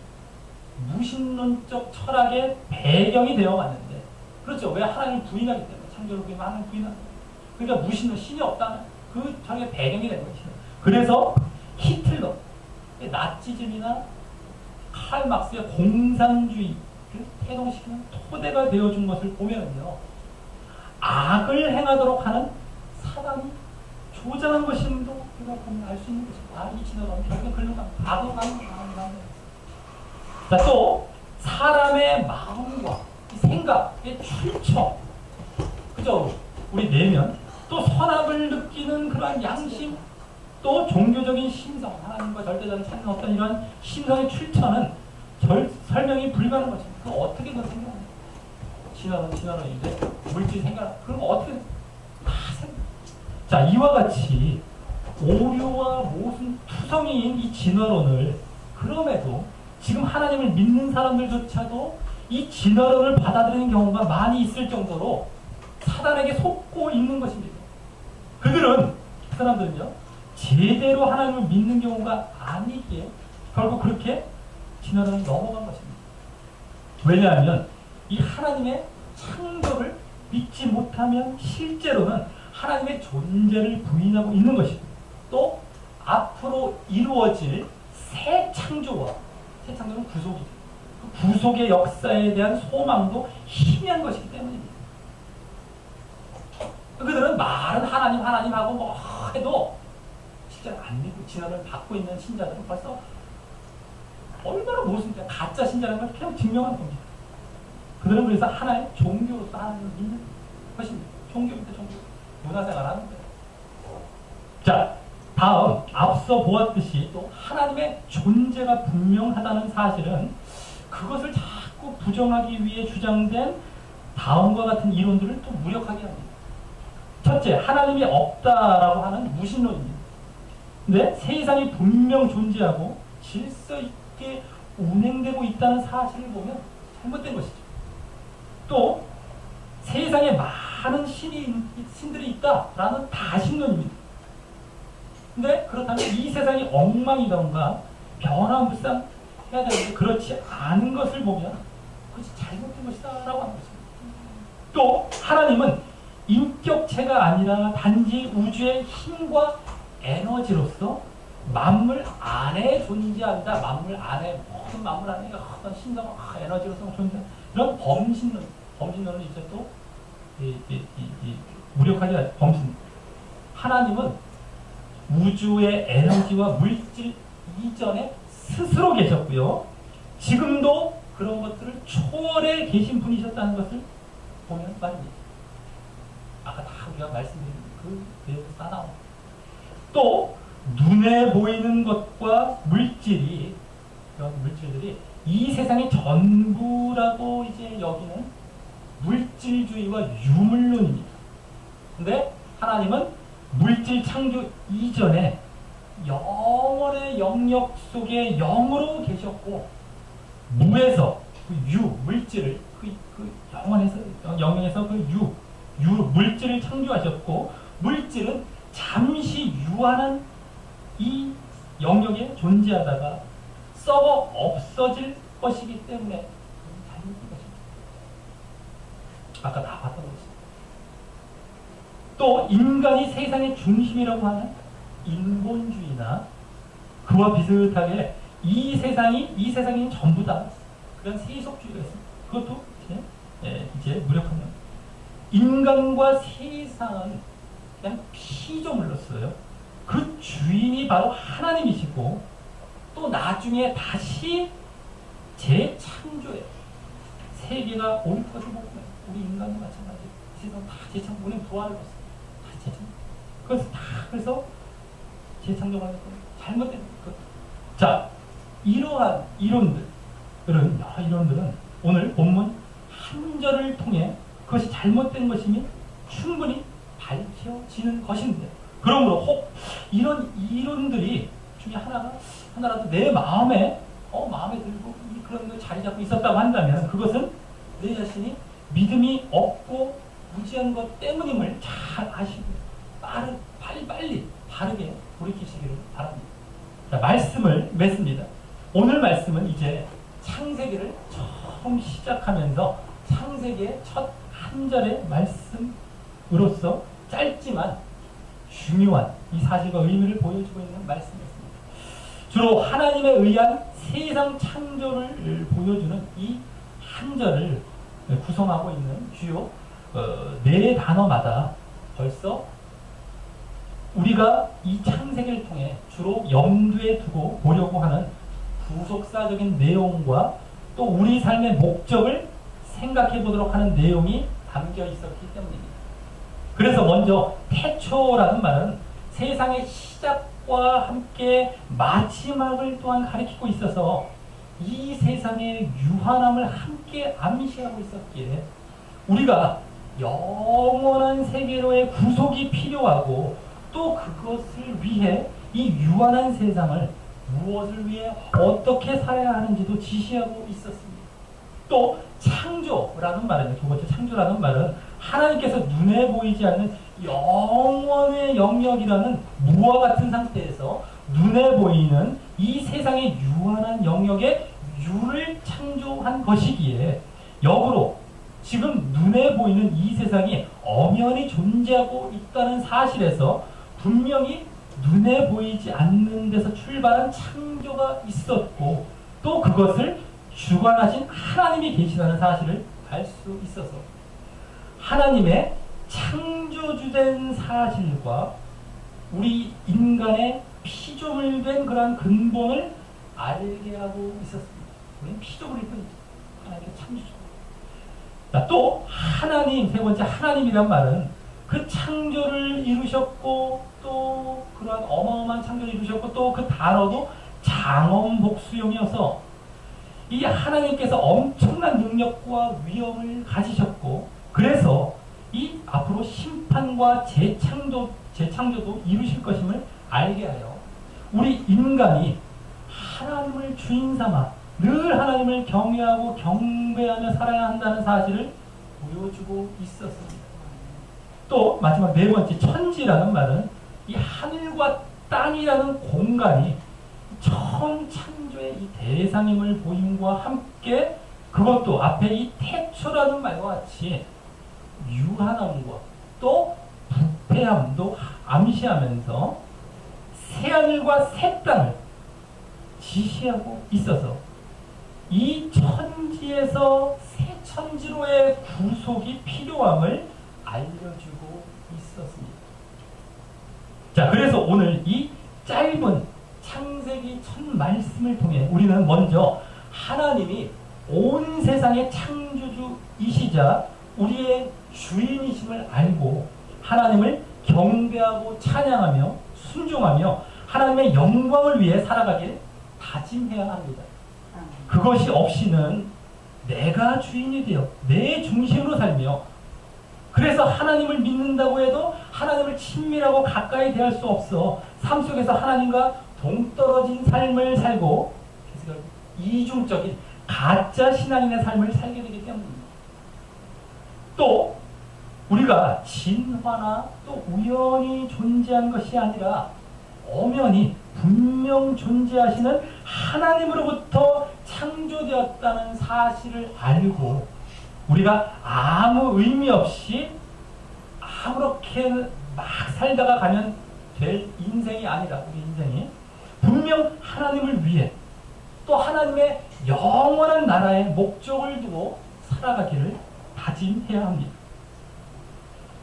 무신론적 철학의 배경이 되어 왔는데 그렇죠. 왜 하나님을 부인하기 때문에 창조를 부인하면 하나님을 부인하는 거예요. 그러니까 무신론, 신이 없다는 그 철학의 배경이 되는 것이죠. 그래서 히틀러, 나치즘이나 칼 막스의 공산주의 태동시키는 토대가 되어준 것을 보면요. 악을 행하도록 하는 사단이 조장한 것임도 우리가 보면 알 수 있는 것입니다. 이 진화론은 결국 글로 악으로 가는 거예요. 자, 또 사람의 마음과 생각의 출처, 그죠? 우리 내면 또 선악을 느끼는 그러한 양심, 또 종교적인 심성, 하나님과 절대자를 찾는 어떤 이런 심성의 출처는 설명이 불가능한 것입니다. 그럼 어떻게 더 생각합니까? 진화론인데 물질 생각, 그럼 어떻게 다 생각? 자, 이와 같이 오류와 모순 투성이인 이 진화론을 그럼에도 지금 하나님을 믿는 사람들조차도 이 진화론을 받아들이는 경우가 많이 있을 정도로 사단에게 속고 있는 것입니다. 그 사람들은요, 제대로 하나님을 믿는 경우가 아니기에 결국 그렇게 진화론을 넘어간 것입니다. 왜냐하면 이 하나님의 창조를 믿지 못하면 실제로는 하나님의 존재를 부인하고 있는 것입니다. 또 앞으로 이루어질 새 창조는 구속이죠. 그 구속의 역사에 대한 소망도 희미한 것이기 때문입니다. 그들은 말은 하나님 하고 뭐 해도 실제로 안 믿고 진화를 받고 있는 신자들은 벌써 얼마나 모순된 가짜 신자라는 걸 계속 증명하는 겁니다. 그들은 그래서 하나의 종교로서 하나님을 믿는 것입니다. 종교입니다. 종교. 문화생활 하는 거예요. 자, 다음 앞서 보았듯이 또 하나님의 존재가 분명하다는 사실은 그것을 자꾸 부정하기 위해 주장된 다음과 같은 이론들을 또 무력하게 합니다. 첫째, 하나님이 없다라고 하는 무신론입니다. 근데 세상이 분명 존재하고 질서 있게 운행되고 있다는 사실을 보면 잘못된 것이죠. 또 세상에 많은 신들이 있다라는 다신론입니다. 근데 그렇다면 이 세상이 엉망이던가 변화무쌍해야 되는데 그렇지 않은 것을 보면 그것이 잘못된 것이다 라고 하는 것입니다. 또 하나님은 인격체가 아니라 단지 우주의 힘과 에너지로서 만물 안에 존재한다. 만물 안에, 모든 만물 안에 어떤 신성, 에너지로서 존재한다. 이런 범신론은 이제 또 무력하게 하죠. 범신. 하나님은 우주의 에너지와 물질 이전에 스스로 계셨고요. 지금도 그런 것들을 초월해 계신 분이셨다는 것을 보면 말입니다. 아까 다 우리가 말씀드린 그 내용이 다 나옵니다. 또 눈에 보이는 것과 물질이, 이런 물질들이 이 세상의 전부라고 이제 여기는 물질주의와 유물론입니다. 근데 하나님은 물질 창조 이전에 영원의 영역 속에 영으로 계셨고, 무에서 그 물질을 그 영역에서 물질을 창조하셨고, 물질은 잠시 유한한 이 영역에 존재하다가 썩어 없어질 것이기 때문에 잘못된 것입니다. 아까 나왔던 것입니다. 또 인간이 세상의 중심이라고 하는 인본주의나 그와 비슷하게 이 세상이 전부다, 그런 세속주의가 있습니다. 그것도 이제 무력합니다. 인간과 세상은 그냥 피조물로서요, 그 주인이 바로 하나님이시고, 또 나중에 다시 재창조해요. 세계가 올 것을 보면 우리 인간도 마찬가지예요. 세상 다 재창조, 우리는 부활을 봤어요. 다 재창조. 그래서 재창조가 잘못된 것. 자, 이러한 이론들은 오늘 본문 한 절을 통해 그것이 잘못된 것임이 충분히 밝혀지는 것인데, 그러므로 이런 이론들이 중에 하나라도 내 마음에 들고 그런 거 자리 잡고 있었다고 한다면, 그것은 내 자신이 믿음이 없고 무지한 것 때문임을 잘 아시고 빨리 바르게 돌이키시기를 바랍니다. 자, 말씀을 맺습니다. 오늘 말씀은 이제 창세기를 처음 시작하면서 창세기의 첫 한 절의 말씀으로서 짧지만 중요한 이 사실과 의미를 보여주고 있는 말씀이었습니다. 주로 하나님에 의한 세상 창조를 보여주는 이 한 절을 구성하고 있는 주요 네 단어마다 벌써 우리가 이 창세기를 통해 주로 염두에 두고 보려고 하는 구속사적인 내용과 또 우리 삶의 목적을 생각해 보도록 하는 내용이 담겨 있었기 때문입니다. 그래서 먼저 태초라는 말은 세상의 시작과 함께 마지막을 또한 가리키고 있어서 이 세상의 유한함을 함께 암시하고 있었기에 우리가 영원한 세계로의 구속이 필요하고, 또 그것을 위해 이 유한한 세상을 무엇을 위해 어떻게 살아야 하는지도 지시하고 있었습니다. 또 창조라는 말은, 두 번째 창조라는 말은 하나님께서 눈에 보이지 않는 영원의 영역이라는 무와 같은 상태에서 눈에 보이는 이 세상의 유한한 영역에 유를 창조한 것이기에, 역으로 지금 눈에 보이는 이 세상이 엄연히 존재하고 있다는 사실에서 분명히 눈에 보이지 않는 데서 출발한 창조가 있었고, 또 그것을 주관하신 하나님이 계시다는 사실을 알 수 있어서 하나님의 창조주된 사실과 우리 인간의 피조물된 그러한 근본을 알게 하고 있었습니다. 우리는 피조물일 뿐이죠. 하나님의 창조주. 또 하나님, 세 번째 하나님이란 말은 그 창조를 이루셨고, 또 그러한 어마어마한 창조를 이루셨고, 또 그 단어도 장엄복수용이어서 이 하나님께서 엄청난 능력과 위엄을 가지셨고, 그래서 이 앞으로 심판과 재창조도 이루실 것임을 알게 하여 우리 인간이 하나님을 주인 삼아 늘 하나님을 경외하고 경배하며 살아야 한다는 사실을 보여주고 있었습니다. 또 마지막 네 번째 천지라는 말은 이 하늘과 땅이라는 공간이 처음 창조의 이 대상임을 보임과 함께, 그것도 앞에 이 태초라는 말과 같이 유한함과 또 부패함도 암시하면서 새하늘과 새 땅을 지시하고 있어서 이 천지에서 새 천지로의 구속이 필요함을 알려주고 있었습니다. 자, 그래서 오늘 이 짧은 창세기 첫 말씀을 통해 우리는 먼저 하나님이 온 세상의 창조주이시자 우리의 주인이심을 알고 하나님을 경배하고 찬양하며 순종하며 하나님의 영광을 위해 살아가길 다짐해야 합니다. 그것이 없이는 내가 주인이 되어 내 중심으로 살며, 그래서 하나님을 믿는다고 해도 하나님을 친밀하고 가까이 대할 수 없어 삶 속에서 하나님과 동떨어진 삶을 살고 이중적인 가짜 신앙인의 삶을 살게 되기 때문입니다. 또 우리가 진화나 또 우연히 존재한 것이 아니라 엄연히 분명 존재하시는 하나님으로부터 창조되었다는 사실을 알고 우리가 아무 의미 없이 아무렇게 막 살다가 가면 될 인생이 아니라 우리 인생이 분명 하나님을 위해 또 하나님의 영원한 나라의 목적을 두고 살아가기를 다짐해야 합니다.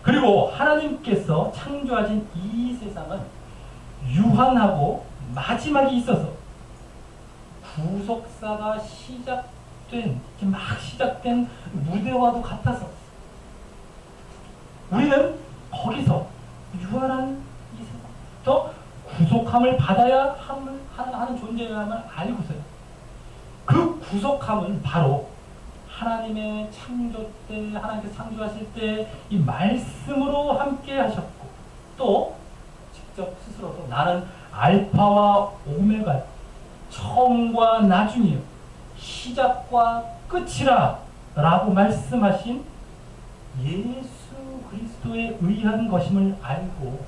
그리고 하나님께서 창조하신 이 세상은 유한하고 마지막이 있어서 구속사가 막 시작된 무대와도 같아서 우리는 거기서 유한한 이 세상부터 구속함을 받아야 하는 존재임을 알고서요. 그 구속함은 바로 하나님의 창조 때, 하나님께서 창조하실 때 이 말씀으로 함께 하셨고, 또 직접 스스로도 나는 알파와 오메가, 처음과 나중이요, 시작과 끝이라 라고 말씀하신 예수 그리스도에 의한 것임을 알고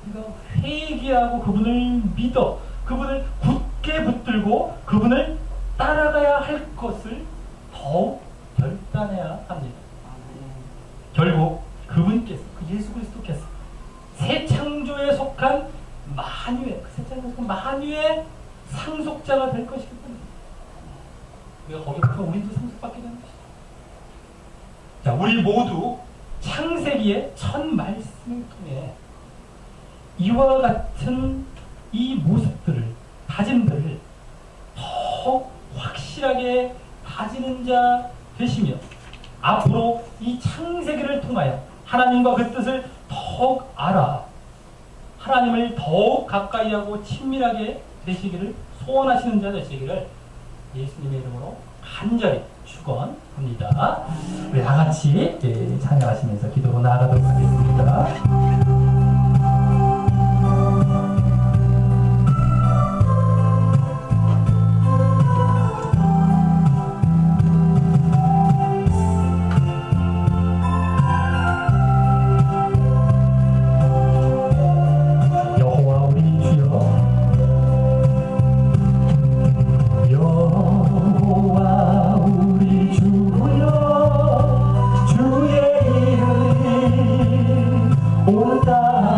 우리가 회개하고 그분을 믿어 그분을 굳게 붙들고 그분을 따라가야 할 것을 더욱 결단해야 합니다. 결국 그분께서, 그 예수 그리스도께서 새 창조에 속한 만유의, 새 창조에 속한 만유의 상속자가 될 것이기 때문에 우리가 거기부터 우리도 상속받게 되는 것이죠. 자, 우리 모두 창세기의 첫 말씀을 통해 이와 같은 이 모습들을, 다짐들을 더욱 확실하게 다지는 자 되시며 앞으로 이 창세기를 통하여 하나님과 그 뜻을 더욱 알아 하나님을 더욱 가까이하고 친밀하게 되시기를 소원하시는 자 되시기를 예수님의 이름으로 간절히 축원합니다. 우리 다 같이 찬양하시면서 기도로 나아가도록 하겠습니다. 주의 이름이 온다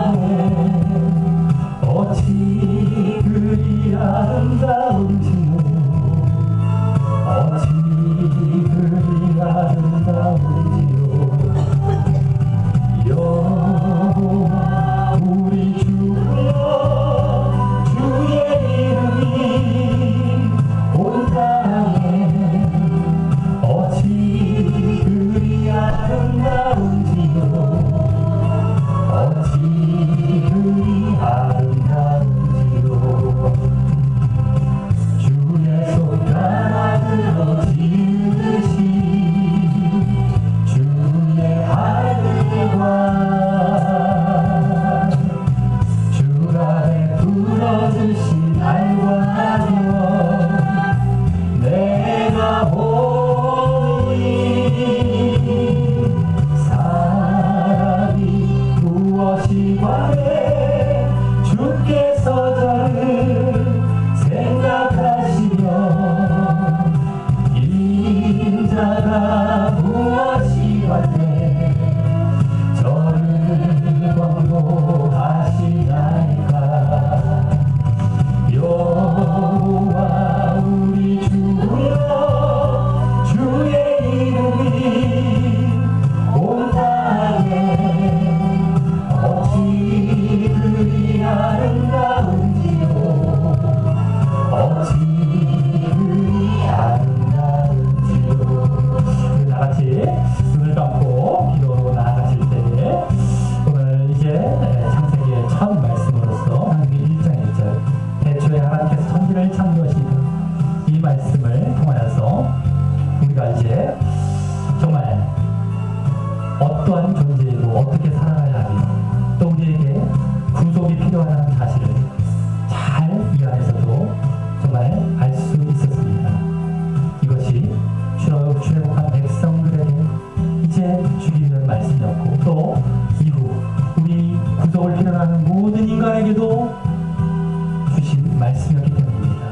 말씀이었기 때문입니다.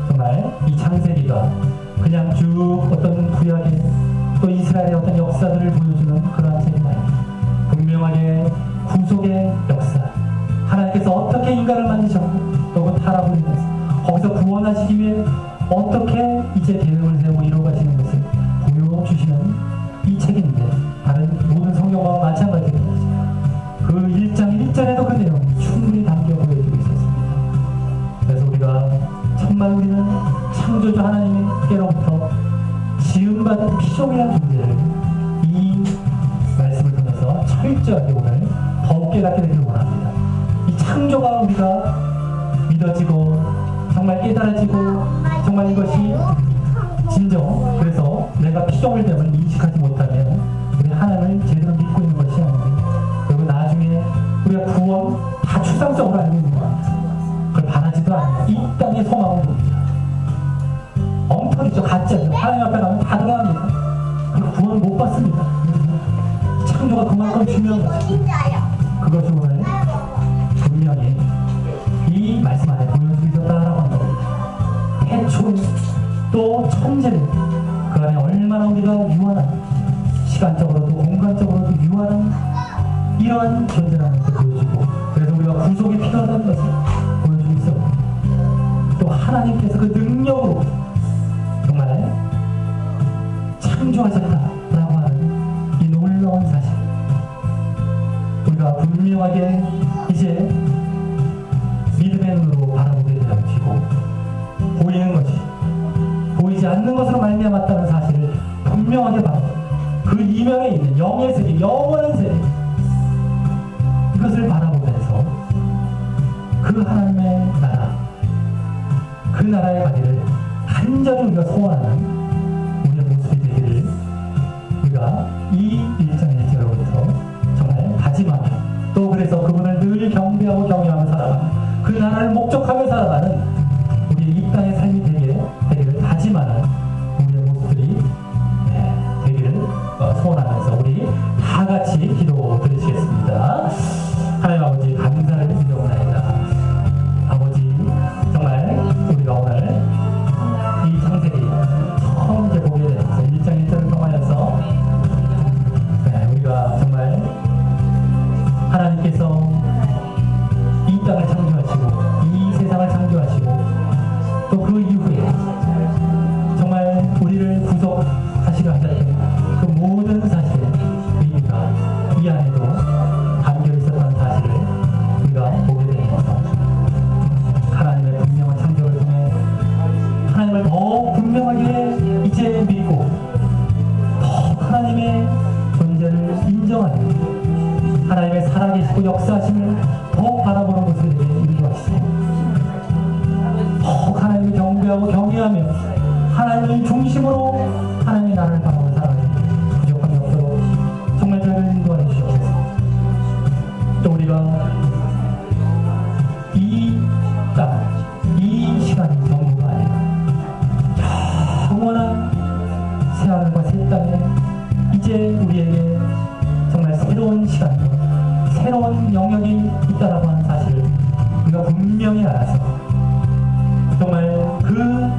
정말 이 창세기가 그냥 쭉 어떤 구약의 또 이스라엘의 어떤 역사들을 보여주는 그러한 책이 아닙니다. 분명하게 구속의 역사, 하나님께서 어떻게 인간을 만드셨고 또 그 타락을 인해서 거기서 구원하시기 위해 어떻게 이제 계획을 세우고 이루어가시는 것을 보여주시는 이 책인데, 다른 모든 성경과 마찬가지입니다. 그 1장 1절에도 그 내용이 충분히 담겨 보여주고 있었습니다. 그래서 우리가 정말 우리는 창조주 하나님께로부터 지음받은 피조물이라는 존재를 이 말씀을 통해서 철저하게 오늘 더욱 깨닫게 되기를 원합니다. 이 창조가 우리가 믿어지고 정말 깨달아지고 정말 이것이 진정, 그래서 내가 피조물됨을 인식하지 못하면 우리 하나님을 제대로 믿고 있는 것이 아닌데, 그리고 나중에 우리가 구원 다 추상적으로 알고 있는 겁니다. 그걸 바라지도 않아요. 이 땅의 소망을 봅니다. 엉터리죠. 가짜죠. 하나님 앞에 가면 다 들어갑니다. 그리고 구원을 못 받습니다. 창조가 그만큼 중요한 것이죠. 그것이 오늘 분명히 이 말씀 안에 보여주고 있었다라고 하는 겁니다. 태초 또 천재를 그 안에 얼마나 우리가 유한한, 시간적으로도 공간적으로도 유한한 이러한 존재라는 것을 보여주고, 그래서 우리가 구속이 필요하다는 것을 보여주고 있었고, 또 하나님께서 그 능력으로 정말 창조하셨다라고 하는 이 놀라운 사실, 우리가 분명하게 이제 믿음의 눈으로 바라보게 되어지고, 보이는 것이 보이지 않는 것으로 말미암았다는 사실을 분명하게 바라보고, 그 이면에 있는 영의 세계, 영원한 세계, 이것을 바라보면서 그 하나님의 나라, 그 나라에 가기를 간절히 우리가 소원하는 우리의 모습이 되기를 우리가 이 1장 1절로부터 정말 다짐하며, 또 그래서 그분을 늘 경배하고 경외하며 살아가는, 그 나라를 목적하며 살아가는 우리의 이 땅의 삶이 되기를 다짐하는 우리의 모습들이 되기를 소원하면서 우리 다 같이 기도 드리시겠습니다. 하나님 아버지, 감사를 드리옵나이다. 아버지, 정말 우리가 오늘 이 창세기 처음 이제 보게 되면서 1장 1절을 통하여서 우리가 정말 하나님께서 이 땅을 창조하시고 이 세상을 창조하시고 또 그 이후에 정말 우리를 구속하시려 하셨던 그 모든 사실의 의미가 이 안에도 담겨 있었던 사실을 우리가 보게 되면서 하나님의 분명한 창조를 통해 하나님을 더 분명하게 이제 믿고 더 하나님의 존재를 인정하며 하나님의 살아계시고 역사하심을 더 바라보는 것을 인도하시고, 더 하나님을 경배하고 경외하며 하나님을 중심으로 하나님의 나라를 바라보는 사람이 부족함이 없도록 정말 저희를 인도하여 주시옵소서. 또 우리가 이 땅, 이 시간이 전부가 아니라 영원한 새하늘과 새 땅에 이제 우리에게 정말 새로운 시간과 새로운 영역이 있다라고 하는 사실을 우리가 분명히 알아서 정말 그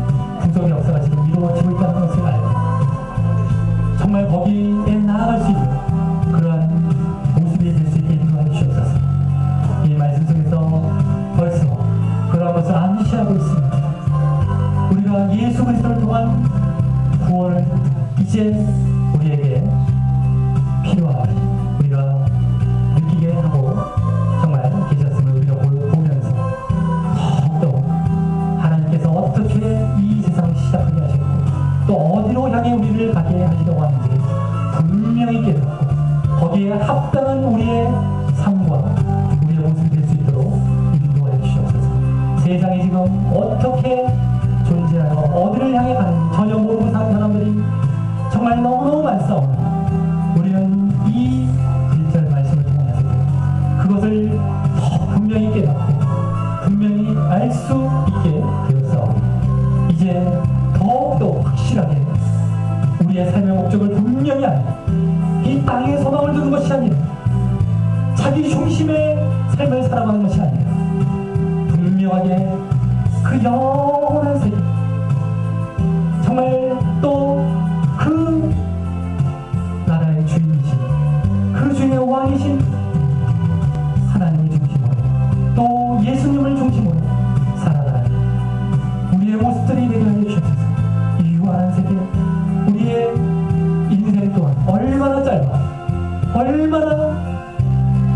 구속의 역사가 지금 이루어지고 있다는 것을 알고 정말 거기에 나아갈 수 있는 그러한 모습이 될 수 있게 인도하여 주시옵소서. 이 말씀 속에서 벌써 그러한 것을 암시하고 있습니다. 우리가 예수 그리스도를 통한 구원을 이제 우리에게 필요함을 우리가 느끼게 하고 정말 계셨음을 우리가 보면서 더욱더 하나님께서 어떻게 이 세상을 시작하게 하셨고 또 어디로 향해 우리를 가게 하시려고 하는지 분명히 깨닫고 거기에 합당한 우리의 삶과 우리의 모습이 될 수 있도록 인도하여 주시옵소서. 세상이 지금 어떻게 존재하여 어디를 향해 가는지 전혀 모르는 사람들이 정말 너무너무 많사오나 우리는 이 1절 말씀을 통해서 그것을 더 분명히 깨닫고 분명히 알 수 있게 되었사오니 이제 더욱더 확실하게 우리의 삶의 목적을 분명히 알고 이 땅에 소망을 두는 것이 아니라 자기 중심의 삶을 살아가는 것이 아니라 분명하게 그 영원한 세계, 정말 또 그 나라의 주인이신, 그 주의 왕이신 하나님을 중심으로, 또 예수님을 중심으로 살아가는 우리의 모습들이 되게 하여 주옵소서. 이 유한한 세계, 우리의 인생 또한 얼마나 짧아, 얼마나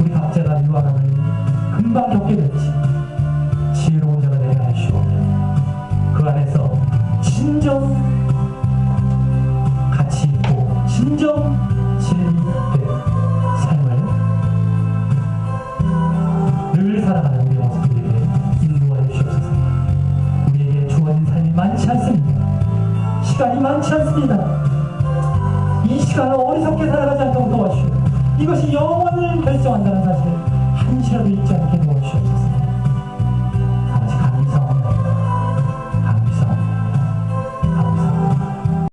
우리 각자가 유한함을 금방 겪게 될지 지혜로운 자가 되게 하여 주옵소서. 그 안에서 진정 가치 있고 진정 진리된 삶을 늘 살아가는 우리 모습들에게 인도하여 주옵소서. 우리에게 주어진 삶이 많지 않습니다. 시간이 많지 않습니다. 이 시간을 어리석게 살아가지 않도록 도와주시오. 이것이 영원을 결정한다는 사실 한시라도 잊지 않게